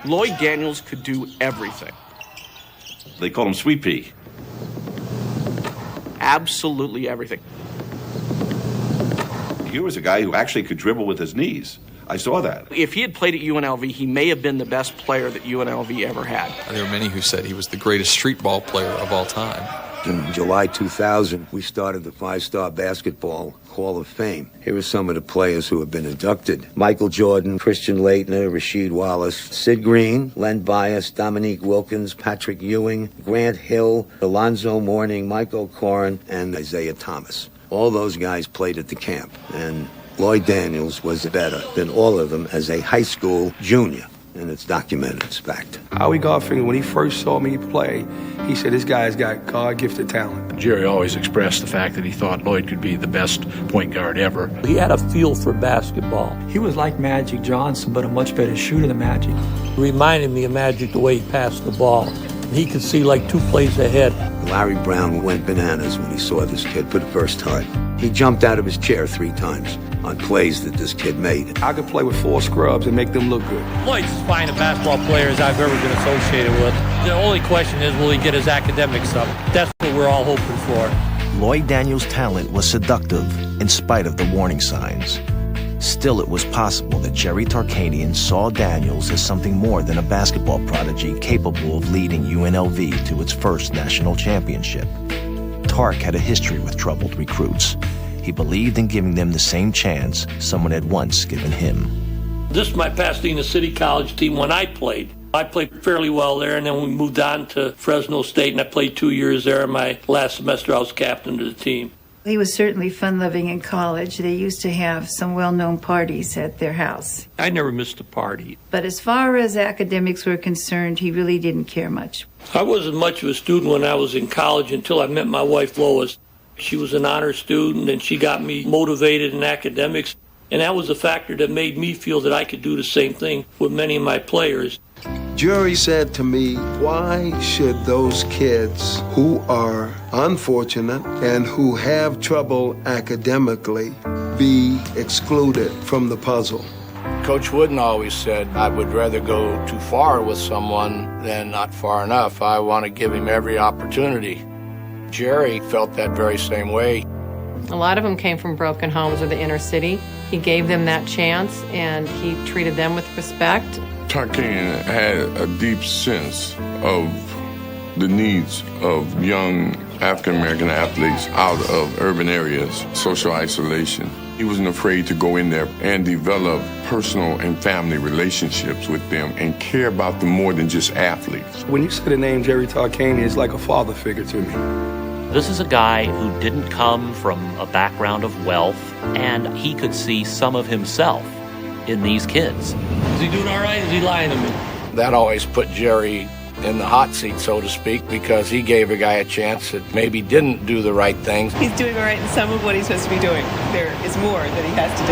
Lloyd Daniels could do everything. They call him Sweet Pea. Absolutely everything. Here was a guy who actually could dribble with his knees. I saw that. If he had played at UNLV, he may have been the best player that UNLV ever had. There were many who said he was the greatest street ball player of all time. In July 2000, we started the 5-Star Basketball Hall of Fame. Here are some of the players who have been inducted. Michael Jordan, Christian Laettner, Rasheed Wallace, Sid Green, Len Bias, Dominique Wilkins, Patrick Ewing, Grant Hill, Alonzo Mourning, Michael Corrin, and Isaiah Thomas. All those guys played at the camp, and Lloyd Daniels was better than all of them as a high school junior. And it's documented, it's fact. Howie Garfield, when he first saw me play, he said, this guy's got God-gifted talent. Jerry always expressed the fact that he thought Lloyd could be the best point guard ever. He had a feel for basketball. He was like Magic Johnson, but a much better shooter than Magic. He reminded me of Magic the way he passed the ball. He could see like 2 plays ahead. Larry Brown went bananas when he saw this kid for the first time. He jumped out of his chair 3 times on plays that this kid made. I could play with 4 scrubs and make them look good. Lloyd's as fine a basketball player as I've ever been associated with. The only question is, will he get his academics up? That's what we're all hoping for. Lloyd Daniels' talent was seductive in spite of the warning signs. Still, it was possible that Jerry Tarkanian saw Daniels as something more than a basketball prodigy capable of leading UNLV to its first national championship. Tark had a history with troubled recruits. He believed in giving them the same chance someone had once given him. This is my Pasadena City College team when I played. I played fairly well there, and then we moved on to Fresno State, and I played 2 years there. My last semester, I was captain of the team. He was certainly fun-loving in college. They used to have some well-known parties at their house. I never missed a party. But as far as academics were concerned, he really didn't care much. I wasn't much of a student when I was in college until I met my wife, Lois. She was an honor student, and she got me motivated in academics. And that was a factor that made me feel that I could do the same thing with many of my players. Jerry said to me, why should those kids who are unfortunate and who have trouble academically be excluded from the puzzle? Coach Wooden always said, I would rather go too far with someone than not far enough. I want to give him every opportunity. Jerry felt that very same way. A lot of them came from broken homes or the inner city. He gave them that chance, and he treated them with respect. Tarkanian had a deep sense of the needs of young African-American athletes out of urban areas, social isolation. He wasn't afraid to go in there and develop personal and family relationships with them and care about them more than just athletes. When you say the name Jerry Tarkanian, it's like a father figure to me. This is a guy who didn't come from a background of wealth, and he could see some of himself in these kids. Is he doing all right? Is he lying to me? That always put Jerry in the hot seat, so to speak, because he gave a guy a chance that maybe didn't do the right things. He's doing all right in some of what he's supposed to be doing. There is more that he has to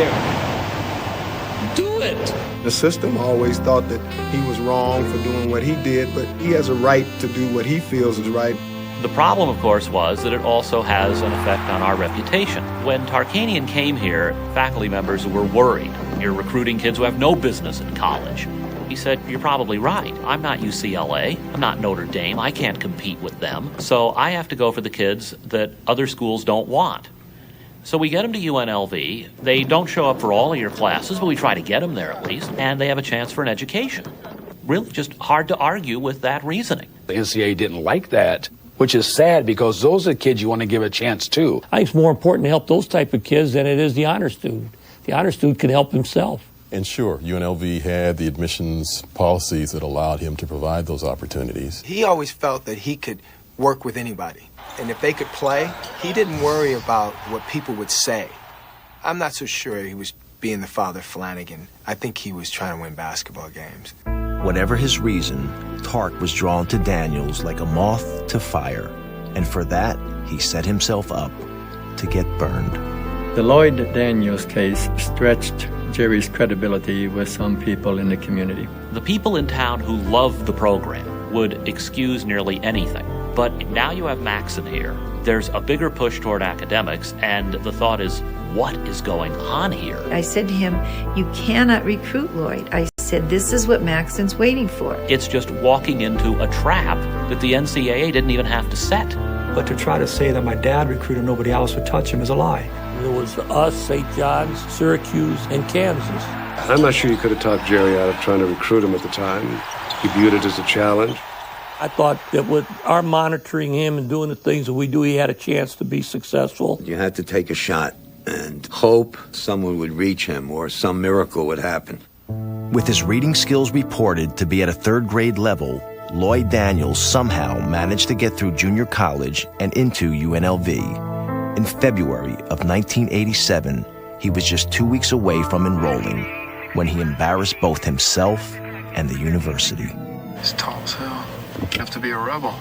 do. Do it! The system always thought that he was wrong for doing what he did, but he has a right to do what he feels is right. The problem, of course, was that it also has an effect on our reputation. When Tarkanian came here, faculty members were worried. You're recruiting kids who have no business in college. He said, you're probably right. I'm not UCLA. I'm not Notre Dame. I can't compete with them. So I have to go for the kids that other schools don't want. So we get them to UNLV. They don't show up for all of your classes, but we try to get them there at least, and they have a chance for an education. Really just hard to argue with that reasoning. The NCAA didn't like that, which is sad because those are the kids you want to give a chance to. I think it's more important to help those type of kids than it is the honor student. The honor student can help himself. And sure, UNLV had the admissions policies that allowed him to provide those opportunities. He always felt that he could work with anybody. And if they could play, he didn't worry about what people would say. I'm not so sure he was being the Father Flanagan. I think he was trying to win basketball games. Whatever his reason, Tark was drawn to Daniels like a moth to fire. And for that, he set himself up to get burned. The Lloyd Daniels case stretched Jerry's credibility with some people in the community. The people in town who loved the program would excuse nearly anything. But now you have Maxson here. There's a bigger push toward academics, and the thought is, what is going on here? I said to him, you cannot recruit Lloyd. I said, this is what Maxson's waiting for. It's just walking into a trap that the NCAA didn't even have to set. But to try to say that my dad recruited nobody else would touch him is a lie. It was us, St. John's, Syracuse, and Kansas. I'm not sure you could have talked Jerry out of trying to recruit him at the time. He viewed it as a challenge. I thought that with our monitoring him and doing the things that we do, he had a chance to be successful. You had to take a shot and hope someone would reach him or some miracle would happen. With his reading skills reported to be at a third-grade level, Lloyd Daniels somehow managed to get through junior college and into UNLV. In February of 1987, he was just 2 weeks away from enrolling when he embarrassed both himself and the university. It's tall as hell. You have to be a rebel.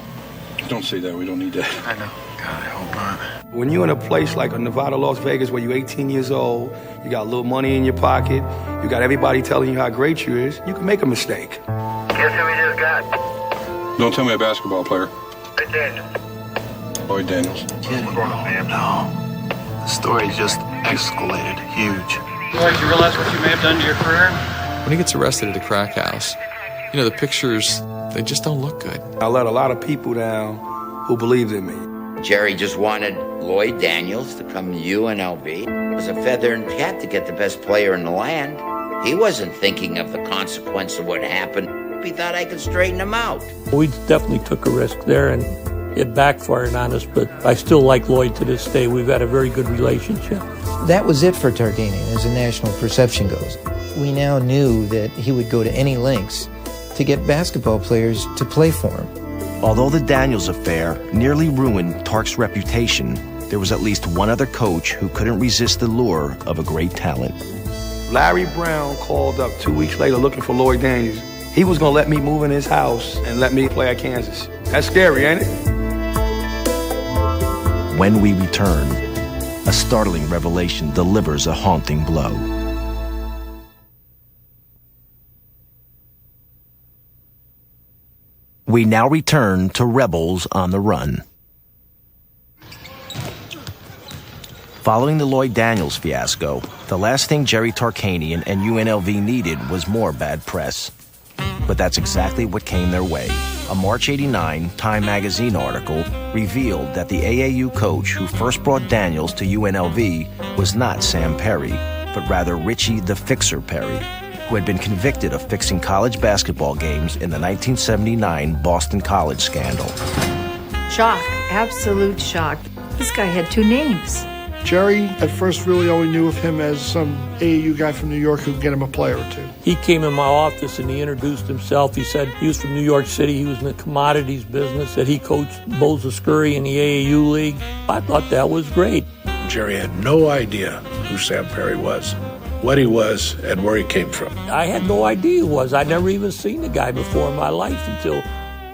Don't say that. We don't need that. I know. God, I hope not. When you're in a place like Nevada, Las Vegas, where you're 18 years old, you got a little money in your pocket, you got everybody telling you how great you is, you can make a mistake. Guess who we just got? Don't tell me a basketball player. Lloyd Daniels. Lloyd Daniels. No. The story just escalated huge. Lloyd, you realize what you may have done to your career? When he gets arrested at a crack house, you know, the pictures, they just don't look good. I let a lot of people down who believed in me. Jerry just wanted Lloyd Daniels to come to UNLV. It was a feather in the cap to get the best player in the land. He wasn't thinking of the consequence of what happened. He thought I could straighten him out. We definitely took a risk there, and it backfired on us, but I still like Lloyd to this day. We've had a very good relationship. That was it for Tarkanian as a national perception goes. We now knew that he would go to any lengths to get basketball players to play for him. Although the Daniels affair nearly ruined Tark's reputation, there was at least one other coach who couldn't resist the lure of a great talent. Larry Brown called up 2 weeks later looking for Lloyd Daniels. He was going to let me move in his house and let me play at Kansas. That's scary, ain't it? When we return, a startling revelation delivers a haunting blow. We now return to Rebels on the Run. Following the Lloyd Daniels fiasco, the last thing Jerry Tarkanian and UNLV needed was more bad press. But that's exactly what came their way. A March '89 Time magazine article revealed that the AAU coach who first brought Daniels to UNLV was not Sam Perry, but rather Richie the Fixer Perry, who had been convicted of fixing college basketball games in the 1979 Boston College scandal. Shock, absolute shock. This guy had two names. Jerry, at first, really only knew of him as some AAU guy from New York who could get him a player or two. He came in my office and he introduced himself. He said he was from New York City. He was in the commodities business, that he coached Moses Scurry in the AAU league. I thought that was great. Jerry had no idea who Sam Perry was, what he was, and where he came from. I had no idea who he was. I'd never even seen the guy before in my life until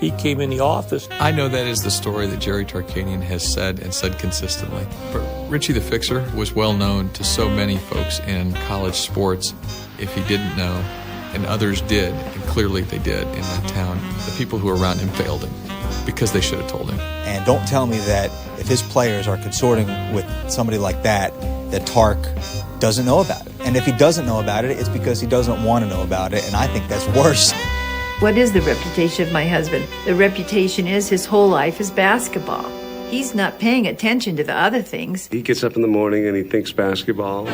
he came in the office. I know that is the story that Jerry Tarkanian has said and said consistently. But Richie the Fixer was well known to so many folks in college sports. If he didn't know, and others did, and clearly they did in that town, the people who were around him failed him because they should have told him. And don't tell me that if his players are consorting with somebody like that Tark doesn't know about it. And if he doesn't know about it, it's because he doesn't want to know about it, and I think that's worse. What is the reputation of my husband? The reputation is his whole life is basketball. He's not paying attention to the other things. He gets up in the morning and he thinks basketball.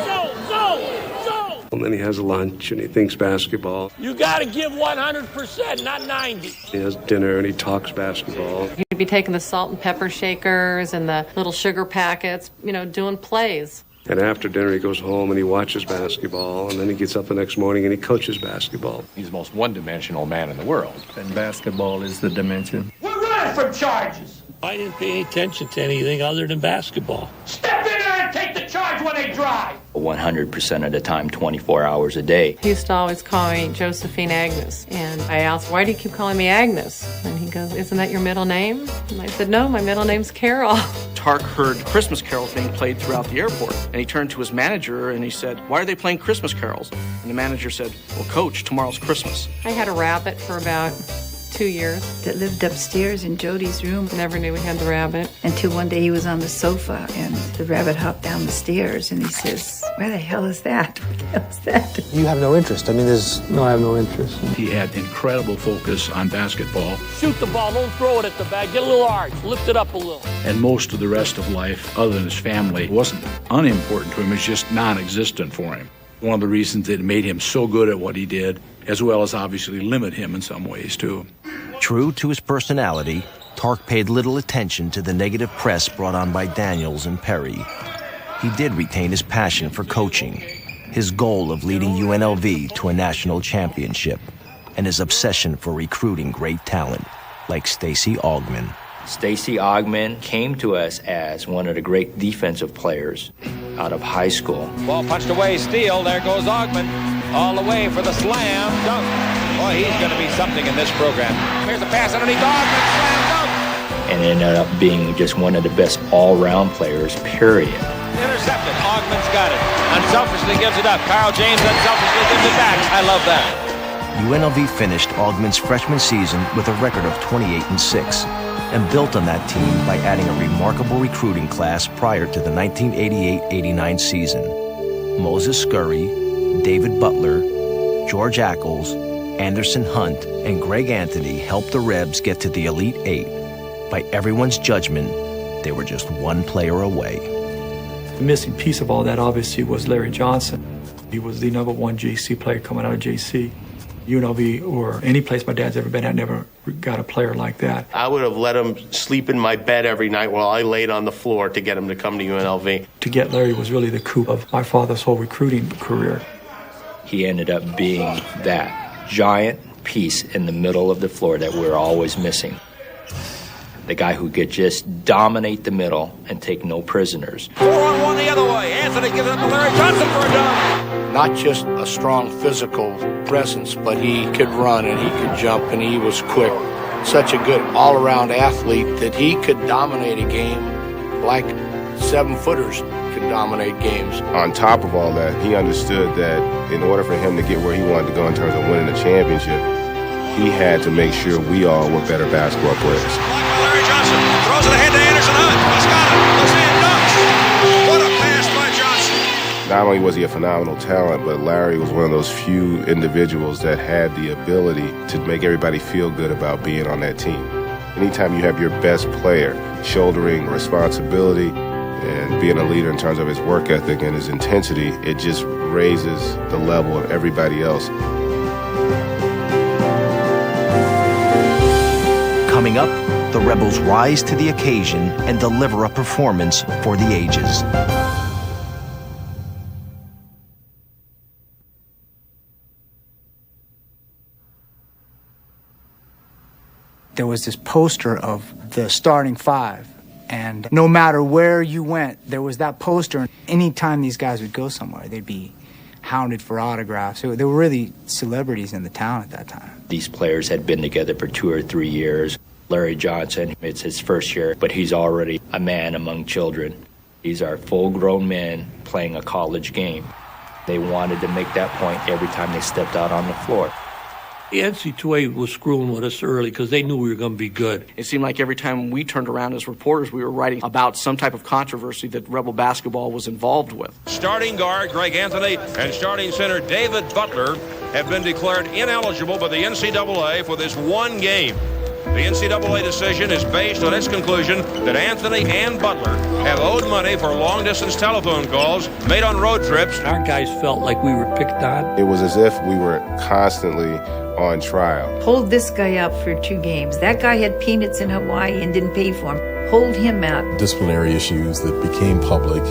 And then he has lunch and he thinks basketball. You got to give 100%, not 90. He has dinner and he talks basketball. He'd be taking the salt and pepper shakers and the little sugar packets, doing plays. And after dinner, he goes home and he watches basketball, and then he gets up the next morning and he coaches basketball. He's the most one-dimensional man in the world. And basketball is the dimension. We're running from charges. I didn't pay any attention to anything other than basketball. Step in there and take the charge when they drive. 100% of the time, 24 hours a day. He used to always call me Josephine Agnes. And I asked, why do you keep calling me Agnes? And he goes, isn't that your middle name? And I said, no, my middle name's Carol. Tark heard Christmas carols being played throughout the airport. And he turned to his manager and he said, why are they playing Christmas carols? And the manager said, well, Coach, tomorrow's Christmas. I had a rabbit for about 2 years. That lived upstairs in Jody's room. Never knew we had the rabbit. Until one day he was on the sofa and the rabbit hopped down the stairs and he says, where the hell is that? What the hell is that? You have no interest. I have no interest. He had incredible focus on basketball. Shoot the ball, don't throw it at the bag. Get a little arch, lift it up a little. And most of the rest of life, other than his family, wasn't unimportant to him. It's just non-existent for him. One of the reasons that made him so good at what he did, as well as obviously limit him in some ways, too. True to his personality, Tark paid little attention to the negative press brought on by Daniels and Perry. He did retain his passion for coaching, his goal of leading UNLV to a national championship, and his obsession for recruiting great talent like Stacey Augmon. Stacey Augmon came to us as one of the great defensive players out of high school. Ball punched away, steal. There goes Augmon. All the way for the slam dunk. Boy, he's going to be something in this program. Here's the pass underneath Augmon. Slam dunk. And ended up being just one of the best all-round players, period. Intercepted. Augman's got it. Unselfishly gives it up. Carl James unselfishly gives it back. I love that. UNLV finished Augman's freshman season with a record of 28-6 and built on that team by adding a remarkable recruiting class prior to the 1988-89 season. Moses Scurry, David Butler, George Ackles, Anderson Hunt, and Greg Anthony helped the Rebs get to the Elite Eight. By everyone's judgment, they were just one player away. The missing piece of all that obviously was Larry Johnson. He was the #1 JC player coming out of JC. UNLV or any place my dad's ever been at never got a player like that. I would have let him sleep in my bed every night while I laid on the floor to get him to come to UNLV. To get Larry was really the coup of my father's whole recruiting career. He ended up being that giant piece in the middle of the floor that we're always missing. The guy who could just dominate the middle and take no prisoners. 4-on-1 the other way. Anthony gives it up to Larry Johnson for a dunk. Not just a strong physical presence, but he could run and he could jump and he was quick. Such a good all-around athlete that he could dominate a game like 7-footers could dominate games. On top of all that, he understood that in order for him to get where he wanted to go in terms of winning a championship, he had to make sure we all were better basketball players. Larry Johnson throws it ahead to Anderson Hunt. He's got it. Goes in, dunks. What a pass by Johnson. Not only was he a phenomenal talent, but Larry was one of those few individuals that had the ability to make everybody feel good about being on that team. Anytime you have your best player shouldering responsibility and being a leader in terms of his work ethic and his intensity, it just raises the level of everybody else. Coming up, the Rebels rise to the occasion and deliver a performance for the ages. There was this poster of the starting five, and no matter where you went, there was that poster. Anytime these guys would go somewhere, they'd be hounded for autographs. They were really celebrities in the town at that time. These players had been together for 2 or 3 years. Larry Johnson, it's his first year, but he's already a man among children. These are full-grown men playing a college game. They wanted to make that point every time they stepped out on the floor. The NCAA was screwing with us early because they knew we were going to be good. It seemed like every time we turned around as reporters, we were writing about some type of controversy that Rebel basketball was involved with. Starting guard Greg Anthony and starting center David Butler have been declared ineligible by the NCAA for this one game. The NCAA decision is based on its conclusion that Anthony and Butler have owed money for long-distance telephone calls made on road trips. Our guys felt like we were picked on. It was as if we were constantly on trial. Hold this guy out for 2 games. That guy had peanuts in Hawaii and didn't pay for him. Hold him out. Disciplinary issues that became public.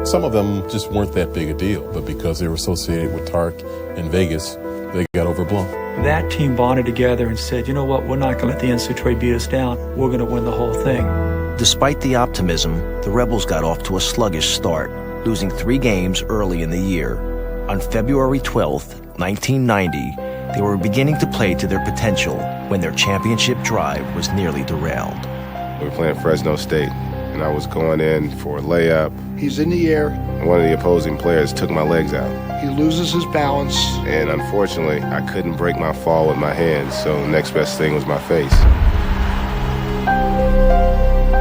Some of them just weren't that big a deal, but because they were associated with Tark in Vegas, they got overblown. That team bonded together and said, you know what, we're not going to let the NCAA beat us down. We're going to win the whole thing. Despite the optimism, the Rebels got off to a sluggish start, losing 3 games early in the year. On February 12th, 1990, they were beginning to play to their potential when their championship drive was nearly derailed. We were playing Fresno State, and I was going in for a layup. He's in the air. And one of the opposing players took my legs out. He loses his balance. And unfortunately, I couldn't break my fall with my hands, so the next best thing was my face.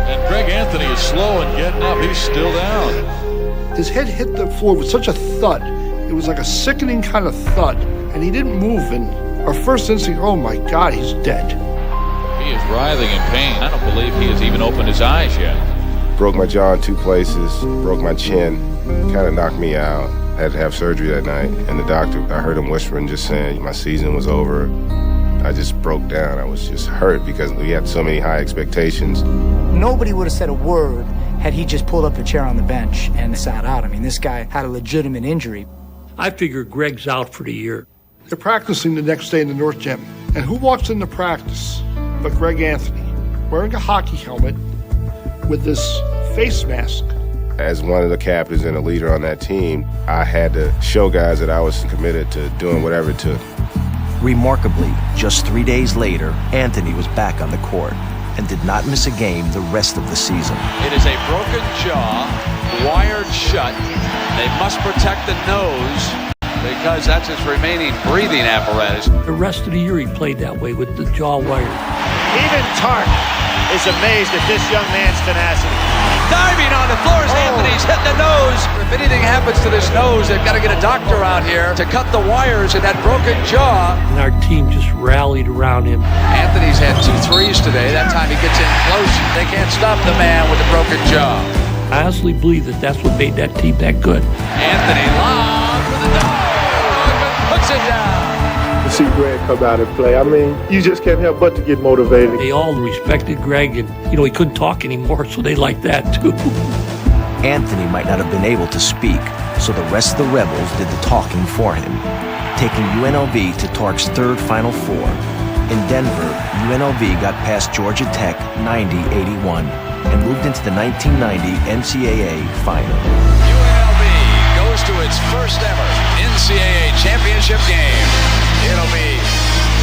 And Greg Anthony is slow in getting up. He's still down. His head hit the floor with such a thud. It was like a sickening kind of thud. And he didn't move. And our first instinct, oh my God, he's dead. He is writhing in pain. I don't believe he has even opened his eyes yet. Broke my jaw in 2 places, broke my chin, kind of knocked me out. Had to have surgery that night. And the doctor, I heard him whispering, just saying my season was over. I just broke down. I was just hurt because we had so many high expectations. Nobody would have said a word had he just pulled up a chair on the bench and sat out. I mean, this guy had a legitimate injury. I figured Greg's out for the year. They're practicing the next day in the North Gym. And who walks into practice but Greg Anthony, wearing a hockey helmet with this face mask. As one of the captains and a leader on that team, I had to show guys that I was committed to doing whatever it took. Remarkably, just 3 days later, Anthony was back on the court and did not miss a game the rest of the season. It is a broken jaw, wired shut. They must protect the nose because that's his remaining breathing apparatus. The rest of the year he played that way with the jaw wired. Even Tark is amazed at this young man's tenacity. Diving on the floor as Anthony's hitting the nose. If anything happens to this nose, they've got to get a doctor out here to cut the wires in that broken jaw. And our team just rallied around him. Anthony's had 2 threes today. That time he gets in close. They can't stop the man with the broken jaw. I honestly believe that that's what made that team that good. Anthony long for the dog. Puts it down. To see Greg come out and play, I mean, you just can't help but to get motivated. They all respected Greg, and he couldn't talk anymore, so they liked that too. Anthony might not have been able to speak, so the rest of the Rebels did the talking for him, taking UNLV to Tark's third Final Four. In Denver, UNLV got past Georgia Tech 90-81 and moved into the 1990 NCAA Final. UNLV goes to its first ever NCAA championship game. It'll be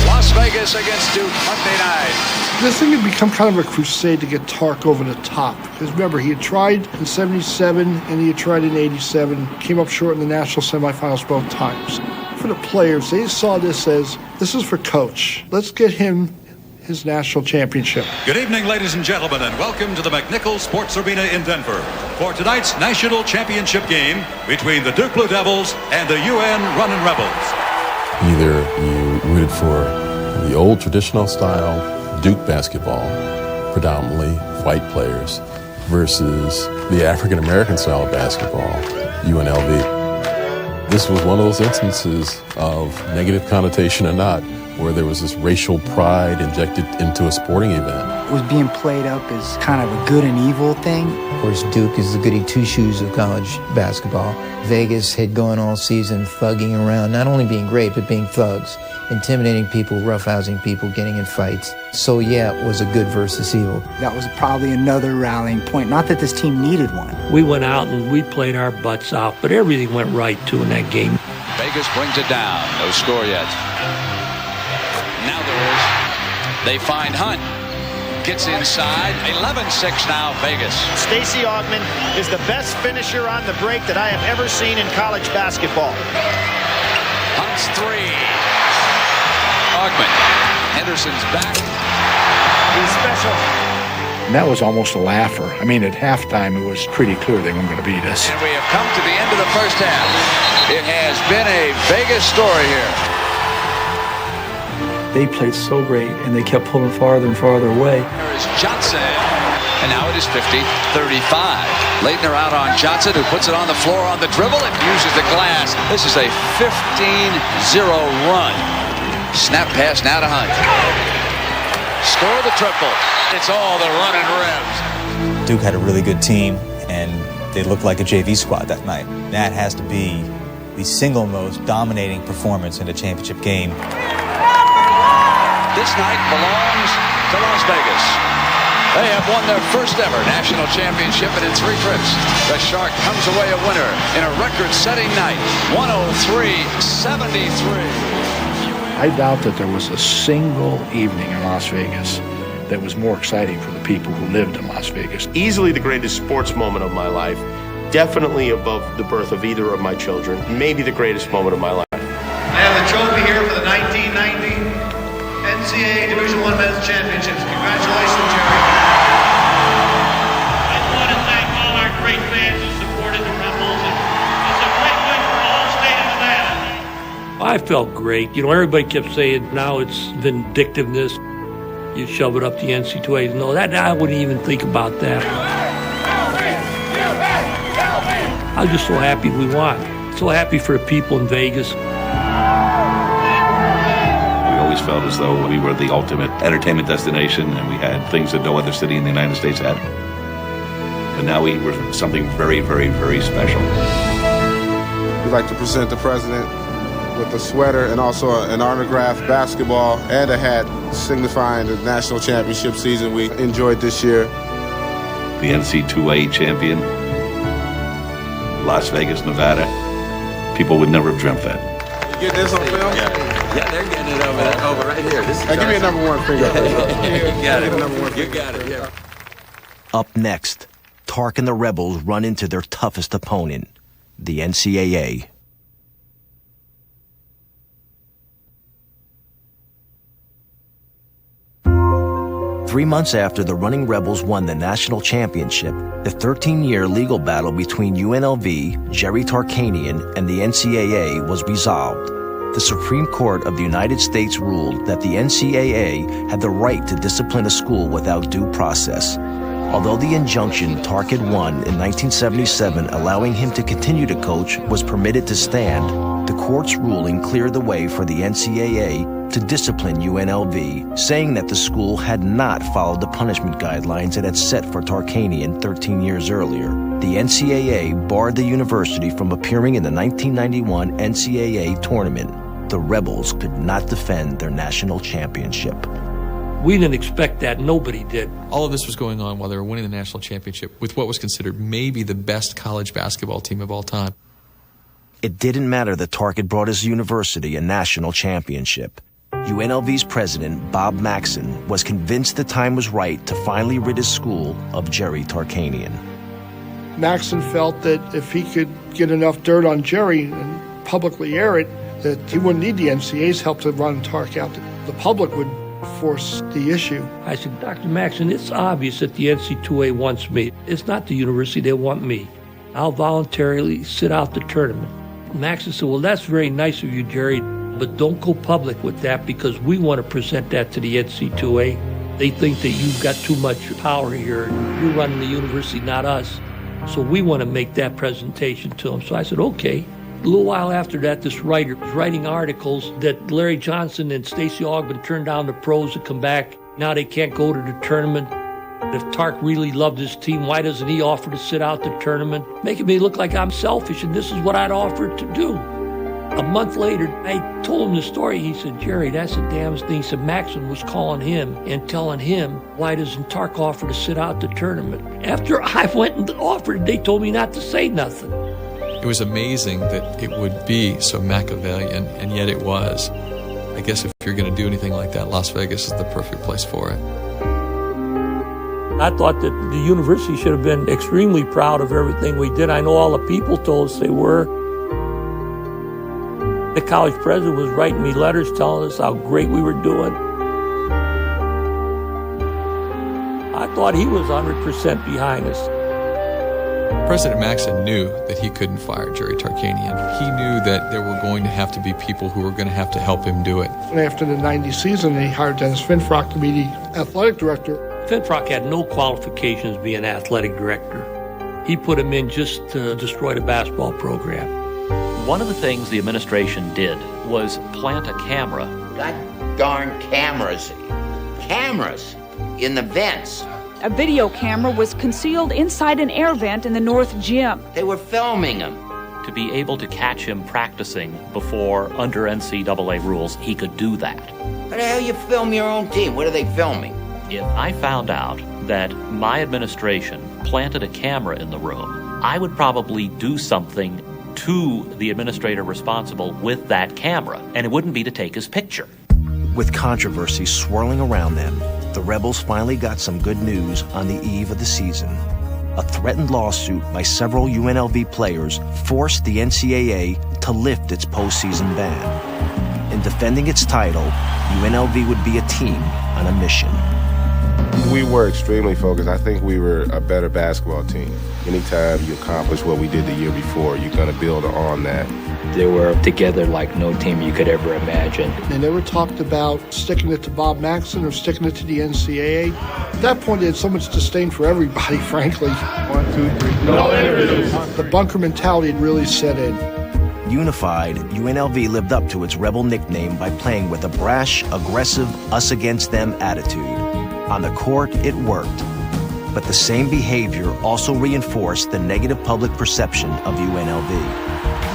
Las Vegas against Duke Monday night. This thing had become kind of a crusade to get Tark over the top. Because remember, he had tried in 77 and he had tried in 87. Came up short in the national semifinals both times. For the players, they saw this as, this is for coach. Let's get him his national championship. Good evening, ladies and gentlemen, and welcome to the McNichols Sports Arena in Denver for tonight's national championship game between the Duke Blue Devils and the UN Runnin' Rebels. Either you rooted for the old traditional style Duke basketball, predominantly white players, versus the African-American style of basketball, UNLV. This was one of those instances of negative connotation or not, where there was this racial pride injected into a sporting event. It was being played up as kind of a good and evil thing. Of course, Duke is the goody two-shoes of college basketball. Vegas had gone all season thugging around, not only being great, but being thugs, intimidating people, roughhousing people, getting in fights. So yeah, it was a good versus evil. That was probably another rallying point. Not that this team needed one. We went out and we played our butts out, but everything went right, too, in that game. Vegas brings it down. No score yet. Now there is. They find Hunt. Gets inside. 11-6 now, Vegas. Stacey Augmon is the best finisher on the break that I have ever seen in college basketball. Hunt's three. Augmon. Henderson's back. He's special. And that was almost a laugher. I mean, at halftime, it was pretty clear they weren't going to beat us. And we have come to the end of the first half. It has been a Vegas story here. They played so great, and they kept pulling farther and farther away. There is Johnson. And now it is 50-35. Leitner out on Johnson, who puts it on the floor on the dribble and uses the glass. This is a 15-0 run. Snap pass now to Hunt. Score the triple. It's all the running Rebs. Duke had a really good team, and they looked like a JV squad that night. That has to be the single most dominating performance in a championship game. This night belongs to Las Vegas. They have won their first ever national championship, and in 3 trips, the Shark comes away a winner in a record-setting night, 103-73. I doubt that there was a single evening in Las Vegas that was more exciting for the people who lived in Las Vegas. Easily the greatest sports moment of my life. Definitely above the birth of either of my children. Maybe the greatest moment of my life. I have the trophy here for the 1990 NCAA Division I Men's Championships. Congratulations, Jerry. I want to thank all our great fans who supported the Rebels. It's a great win for all state of Nevada. I felt great. Everybody kept saying now it's vindictiveness. You shove it up the NC2A. No, that I wouldn't even think about that. I was just so happy we won. So happy for the people in Vegas. Always felt as though we were the ultimate entertainment destination, and we had things that no other city in the United States had. But now we were something very, very, very special. We'd like to present the president with a sweater and also an autographed basketball and a hat signifying the national championship season we enjoyed this year. The NC2A champion, Las Vegas, Nevada. People would never have dreamt that. You get this on film? Yeah, they're getting it over right here. This is hey, give me a number 1 finger. You got it. You got it. Yeah. Up next, Tark and the Rebels run into their toughest opponent, the NCAA. 3 months after the Running Rebels won the national championship, the 13-year legal battle between UNLV, Jerry Tarkanian, and the NCAA was resolved. The Supreme Court of the United States ruled that the NCAA had the right to discipline a school without due process. Although the injunction Tark had won in 1977 allowing him to continue to coach was permitted to stand, the court's ruling cleared the way for the NCAA to discipline UNLV, saying that the school had not followed the punishment guidelines it had set for Tarkanian 13 years earlier. The NCAA barred the university from appearing in the 1991 NCAA tournament. The Rebels could not defend their national championship. We didn't expect that. Nobody did. All of this was going on while they were winning the national championship with what was considered maybe the best college basketball team of all time. It didn't matter that Tark had brought his university a national championship. UNLV's president, Bob Maxson, was convinced the time was right to finally rid his school of Jerry Tarkanian. Maxson felt that if he could get enough dirt on Jerry and publicly air it, that he wouldn't need the NCAA's help to run Tark out. The public would force the issue. I said, Dr. Maxson, it's obvious that the NC2A wants me. It's not the university, they want me. I'll voluntarily sit out the tournament. Maxson said, well, that's very nice of you, Jerry, but don't go public with that because we want to present that to the NC2A. They think that you've got too much power here. You're running the university, not us. So we want to make that presentation to them. So I said, okay. A little while after that, this writer was writing articles that Larry Johnson and Stacey Augmon turned down the pros to come back. Now they can't go to the tournament. If Tark really loved his team, why doesn't he offer to sit out the tournament? Making me look like I'm selfish, and this is what I'd offered to do. A month later, I told him the story. He said, Jerry, that's the damnest thing. He said, Maxson was calling him and telling him, why doesn't Tark offer to sit out the tournament? After I went and offered, they told me not to say nothing. It was amazing that it would be so Machiavellian, and yet it was. I guess if you're going to do anything like that, Las Vegas is the perfect place for it. I thought that the university should have been extremely proud of everything we did. I know all the people told us they were. The college president was writing me letters telling us how great we were doing. I thought he was 100% behind us. President Maxson knew that he couldn't fire Jerry Tarkanian. He knew that there were going to have to be people who were going to have to help him do it. After the 90 season, he hired Dennis Finfrock to be the athletic director. Finfrock had no qualifications to be an athletic director. He put him in just to destroy the basketball program. One of the things the administration did was plant a camera. God darn cameras. Cameras in the vents. A video camera was concealed inside an air vent in the North Gym. They were filming him. To be able to catch him practicing before, under NCAA rules, he could do that. How the hell you film your own team? What are they filming? If I found out that my administration planted a camera in the room, I would probably do something to the administrator responsible with that camera, and it wouldn't be to take his picture. With controversy swirling around them, the Rebels finally got some good news on the eve of the season. A threatened lawsuit by several UNLV players forced the NCAA to lift its postseason ban. In defending its title, UNLV would be a team on a mission. We were extremely focused. I think we were a better basketball team. Anytime you accomplish what we did the year before, you're going to build on that. They were together like no team you could ever imagine. They never talked about sticking it to Bob Maxson or sticking it to the NCAA. At that point, they had so much disdain for everybody, frankly. 1, 2, 3, no interviews. The bunker mentality had really set in. Unified, UNLV lived up to its Rebel nickname by playing with a brash, aggressive, us-against-them attitude. On the court, it worked. But the same behavior also reinforced the negative public perception of UNLV.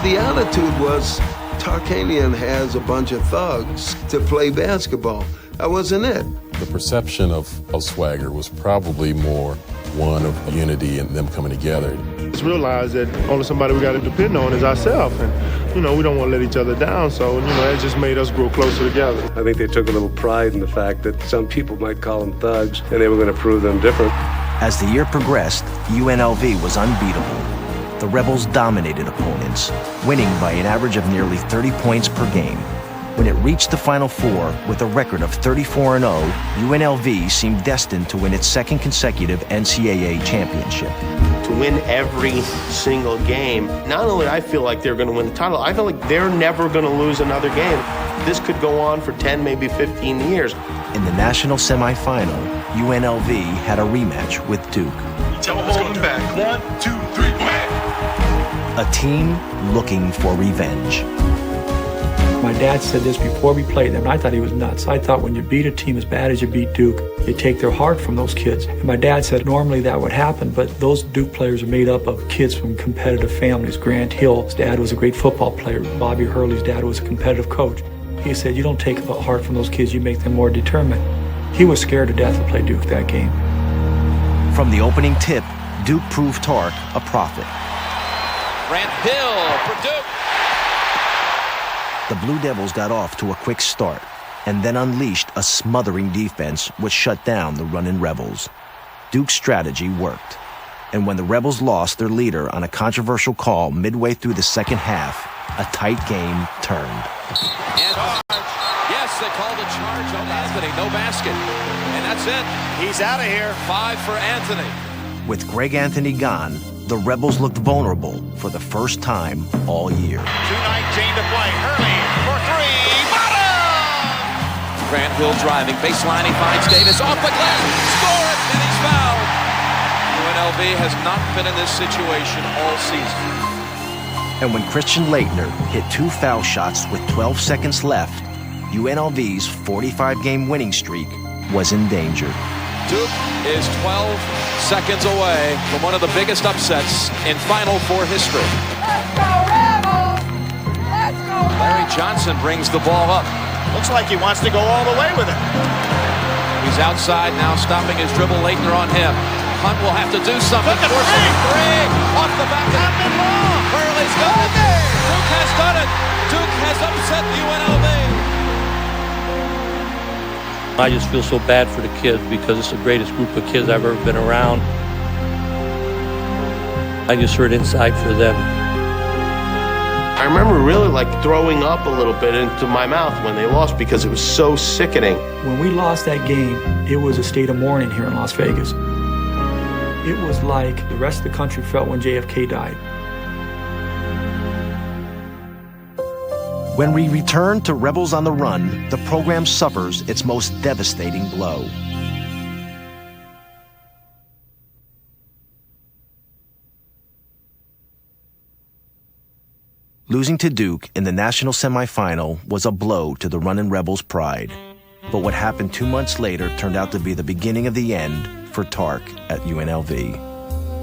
The attitude was Tarkanian has a bunch of thugs to play basketball. That wasn't it. The perception of swagger was probably more one of unity and them coming together. Just realize that only somebody we got to depend on is ourselves. And, we don't want to let each other down. So, it just made us grow closer together. I think they took a little pride in the fact that some people might call them thugs, and they were going to prove them different. As the year progressed, UNLV was unbeatable. The Rebels dominated opponents, winning by an average of nearly 30 points per game. When it reached the Final Four with a record of 34-0, UNLV seemed destined to win its second consecutive NCAA championship. To win every single game, not only do I feel like they're going to win the title, I feel like they're never going to lose another game. This could go on for 10, maybe 15 years. In the national semifinal, UNLV had a rematch with Duke. Tell them coming back. 1, 2, 3, wham! A team looking for revenge. My dad said this before we played them, and I thought he was nuts. I thought when you beat a team as bad as you beat Duke, you take their heart from those kids. And my dad said normally that would happen, but those Duke players are made up of kids from competitive families. Grant Hill's dad was a great football player. Bobby Hurley's dad was a competitive coach. He said, you don't take the heart from those kids, you make them more determined. He was scared to death to play Duke that game. From the opening tip, Duke proved Tark a prophet. Grant Hill for Duke. The Blue Devils got off to a quick start and then unleashed a smothering defense which shut down the running Rebels. Duke's strategy worked, and when the Rebels lost their leader on a controversial call midway through the second half, a tight game turned. And yes, they called a charge on Anthony, no basket. And that's it. He's out of here. 5 for Anthony. With Greg Anthony gone, the Rebels looked vulnerable for the first time all year. 2:19 to play. Hurley for 3. Bottom! Grant Hill driving. Baseline, he finds Davis. Off the glass. Score it, and he's fouled. UNLV has not been in this situation all season. And when Christian Laettner hit 2 foul shots with 12 seconds left, UNLV's 45-game winning streak was in danger. Duke is 12 seconds away from one of the biggest upsets in Final Four history. Let's go, Rebels! Let's go, Rebels! Larry Johnson brings the ball up. Looks like he wants to go all the way with it. He's outside now, stopping his dribble. Laettner on him. Hunt will have to do something. Look at three! Off the back of the ball. Hurley's got it. Duke has done it. Duke has upset UNLV. I just feel so bad for the kids because it's the greatest group of kids I've ever been around. I just hurt inside for them. I remember really like throwing up a little bit into my mouth when they lost because it was so sickening. When we lost that game, it was a state of mourning here in Las Vegas. It was like the rest of the country felt when JFK died. When we return to Rebels on the Run, the program suffers its most devastating blow. Losing to Duke in the national semifinal was a blow to the Runnin' Rebels' pride. But what happened 2 months later turned out to be the beginning of the end for Tark at UNLV.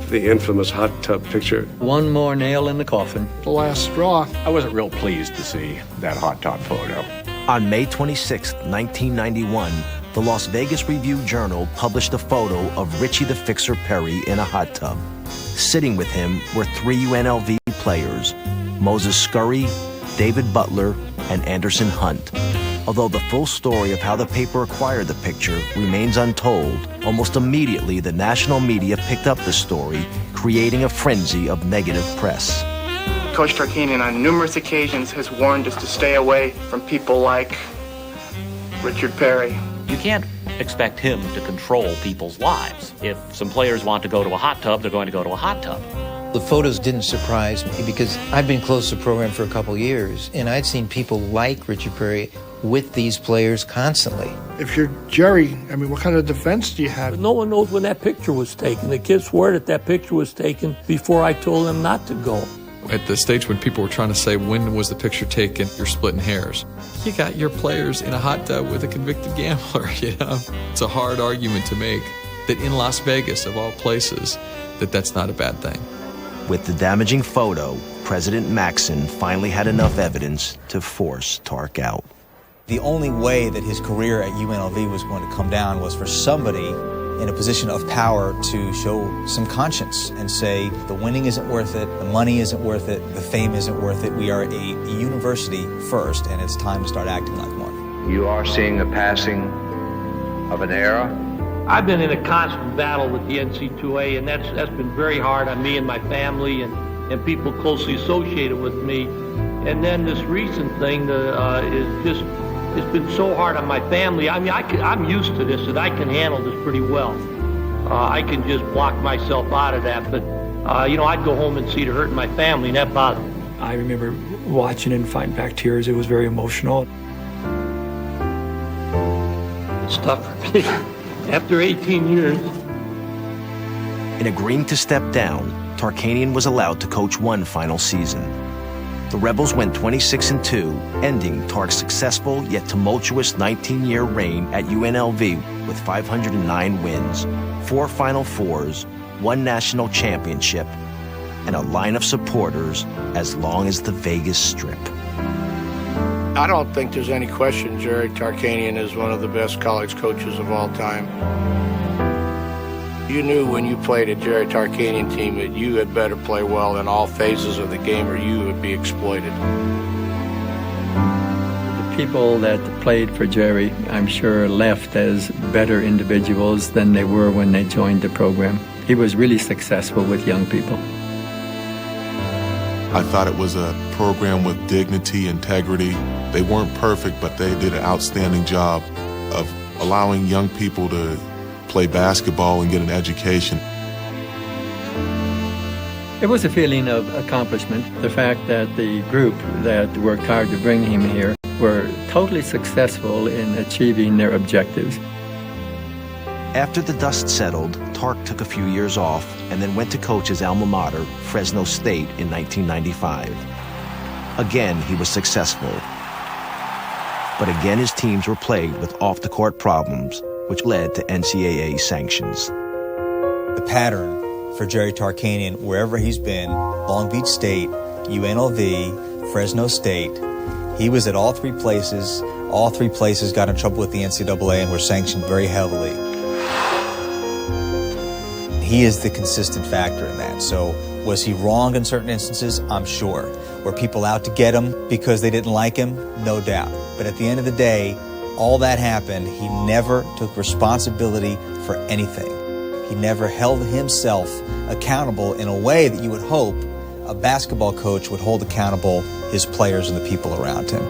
The infamous hot tub picture. One more nail in the coffin. The last straw. I wasn't real pleased to see that hot tub photo. On May 26, 1991, the Las Vegas Review-Journal published a photo of Richie the Fixer Perry in a hot tub. Sitting with him were 3 UNLV players, Moses Scurry, David Butler, and Anderson Hunt. Although the full story of how the paper acquired the picture remains untold, almost immediately the national media picked up the story, creating a frenzy of negative press. Coach Tarkanian on numerous occasions has warned us to stay away from people like Richard Perry. You can't expect him to control people's lives. If some players want to go to a hot tub, they're going to go to a hot tub. The photos didn't surprise me because I've been close to the program for a couple years, and I'd seen people like Richard Perry with these players constantly. If you're Jerry, I mean, what kind of defense do you have? No one knows when that picture was taken. The kids swear that picture was taken before I told them not to go. At the stage when people were trying to say, when was the picture taken, you're splitting hairs. You got your players in a hot tub with a convicted gambler, you know? It's a hard argument to make that in Las Vegas, of all places, that's not a bad thing. With the damaging photo, President Maxson finally had enough evidence to force Tark out. The only way that his career at UNLV was going to come down was for somebody in a position of power to show some conscience and say the winning isn't worth it, the money isn't worth it, the fame isn't worth it. We are a university first, and it's time to start acting like one. You are seeing the passing of an era. I've been in a constant battle with the NC2A, and that's been very hard on me and my family, and and people closely associated with me. And then this recent thing is just, it's been so hard on my family. I mean, I'm used to this, and I can handle this pretty well. I can just block myself out of that, but, I'd go home and see the hurt in my family, and that bothered me. I remember watching and fighting back tears. It was very emotional. It's tough for me. After 18 years. In agreeing to step down, Tarkanian was allowed to coach one final season. The Rebels went 26-2, ending Tark's successful yet tumultuous 19-year reign at UNLV with 509 wins, 4 Final Fours, 1 national championship, and a line of supporters as long as the Vegas Strip. I don't think there's any question Jerry Tarkanian is one of the best college coaches of all time. You knew when you played a Jerry Tarkanian team that you had better play well in all phases of the game or you would be exploited. The people that played for Jerry, I'm sure, left as better individuals than they were when they joined the program. He was really successful with young people. I thought it was a program with dignity, integrity. They weren't perfect, but they did an outstanding job of allowing young people to play basketball and get an education. It was a feeling of accomplishment. The fact that the group that worked hard to bring him here were totally successful in achieving their objectives. After the dust settled, Tark took a few years off and then went to coach his alma mater, Fresno State, in 1995. Again, he was successful. But again, his teams were plagued with off-the-court problems, which led to NCAA sanctions. The pattern for Jerry Tarkanian, wherever he's been, Long Beach State, UNLV, Fresno State, he was at all 3 places. All 3 places got in trouble with the NCAA and were sanctioned very heavily. He is the consistent factor in that. So was he wrong in certain instances? I'm sure. Were people out to get him because they didn't like him? No doubt. But at the end of the day, all that happened, he never took responsibility for anything. He never held himself accountable in a way that you would hope a basketball coach would hold accountable his players and the people around him.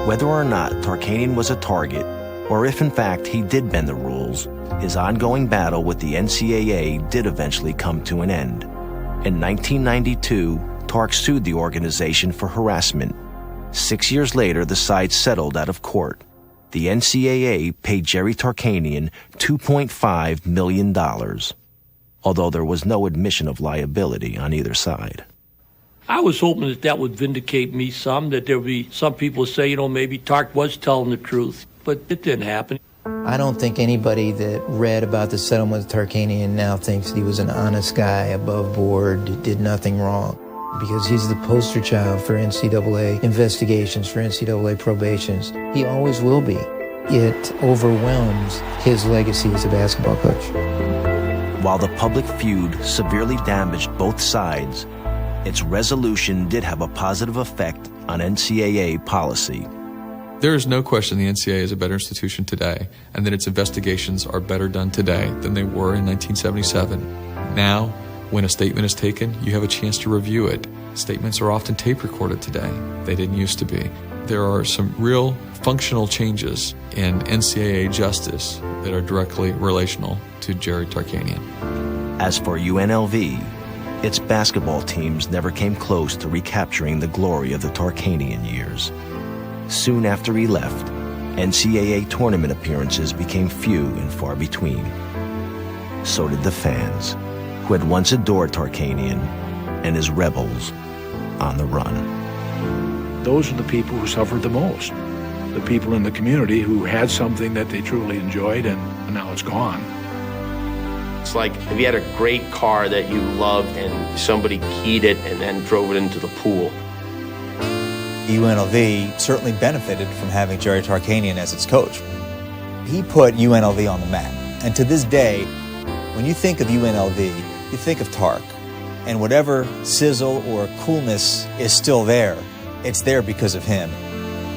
Whether or not Tarkanian was a target, or if in fact he did bend the rules, his ongoing battle with the NCAA did eventually come to an end. In 1992, Tark sued the organization for harassment. 6 years later, the side settled out of court. The NCAA paid Jerry Tarkanian $2.5 million, although there was no admission of liability on either side. I was hoping that would vindicate me some, that there would be some people say, maybe Tark was telling the truth, but it didn't happen. I don't think anybody that read about the settlement with Tarkanian now thinks he was an honest guy, above board, did nothing wrong. Because he's the poster child for NCAA investigations, for NCAA probations. He always will be. It overwhelms his legacy as a basketball coach. While the public feud severely damaged both sides, its resolution did have a positive effect on NCAA policy. There is no question the NCAA is a better institution today, and that its investigations are better done today than they were in 1977. Now, when a statement is taken, you have a chance to review it. Statements are often tape recorded today. They didn't used to be. There are some real functional changes in NCAA justice that are directly relational to Jerry Tarkanian. As for UNLV, its basketball teams never came close to recapturing the glory of the Tarkanian years. Soon after he left, NCAA tournament appearances became few and far between. So did the fans, who had once adored Tarkanian and his Rebels on the run. Those are the people who suffered the most. The people in the community who had something that they truly enjoyed, and now it's gone. It's like if you had a great car that you loved and somebody keyed it and then drove it into the pool. UNLV certainly benefited from having Jerry Tarkanian as its coach. He put UNLV on the map. And to this day, when you think of UNLV, you think of Tark. And whatever sizzle or coolness is still there, it's there because of him.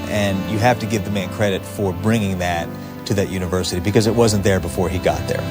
And you have to give the man credit for bringing that to that university because it wasn't there before he got there.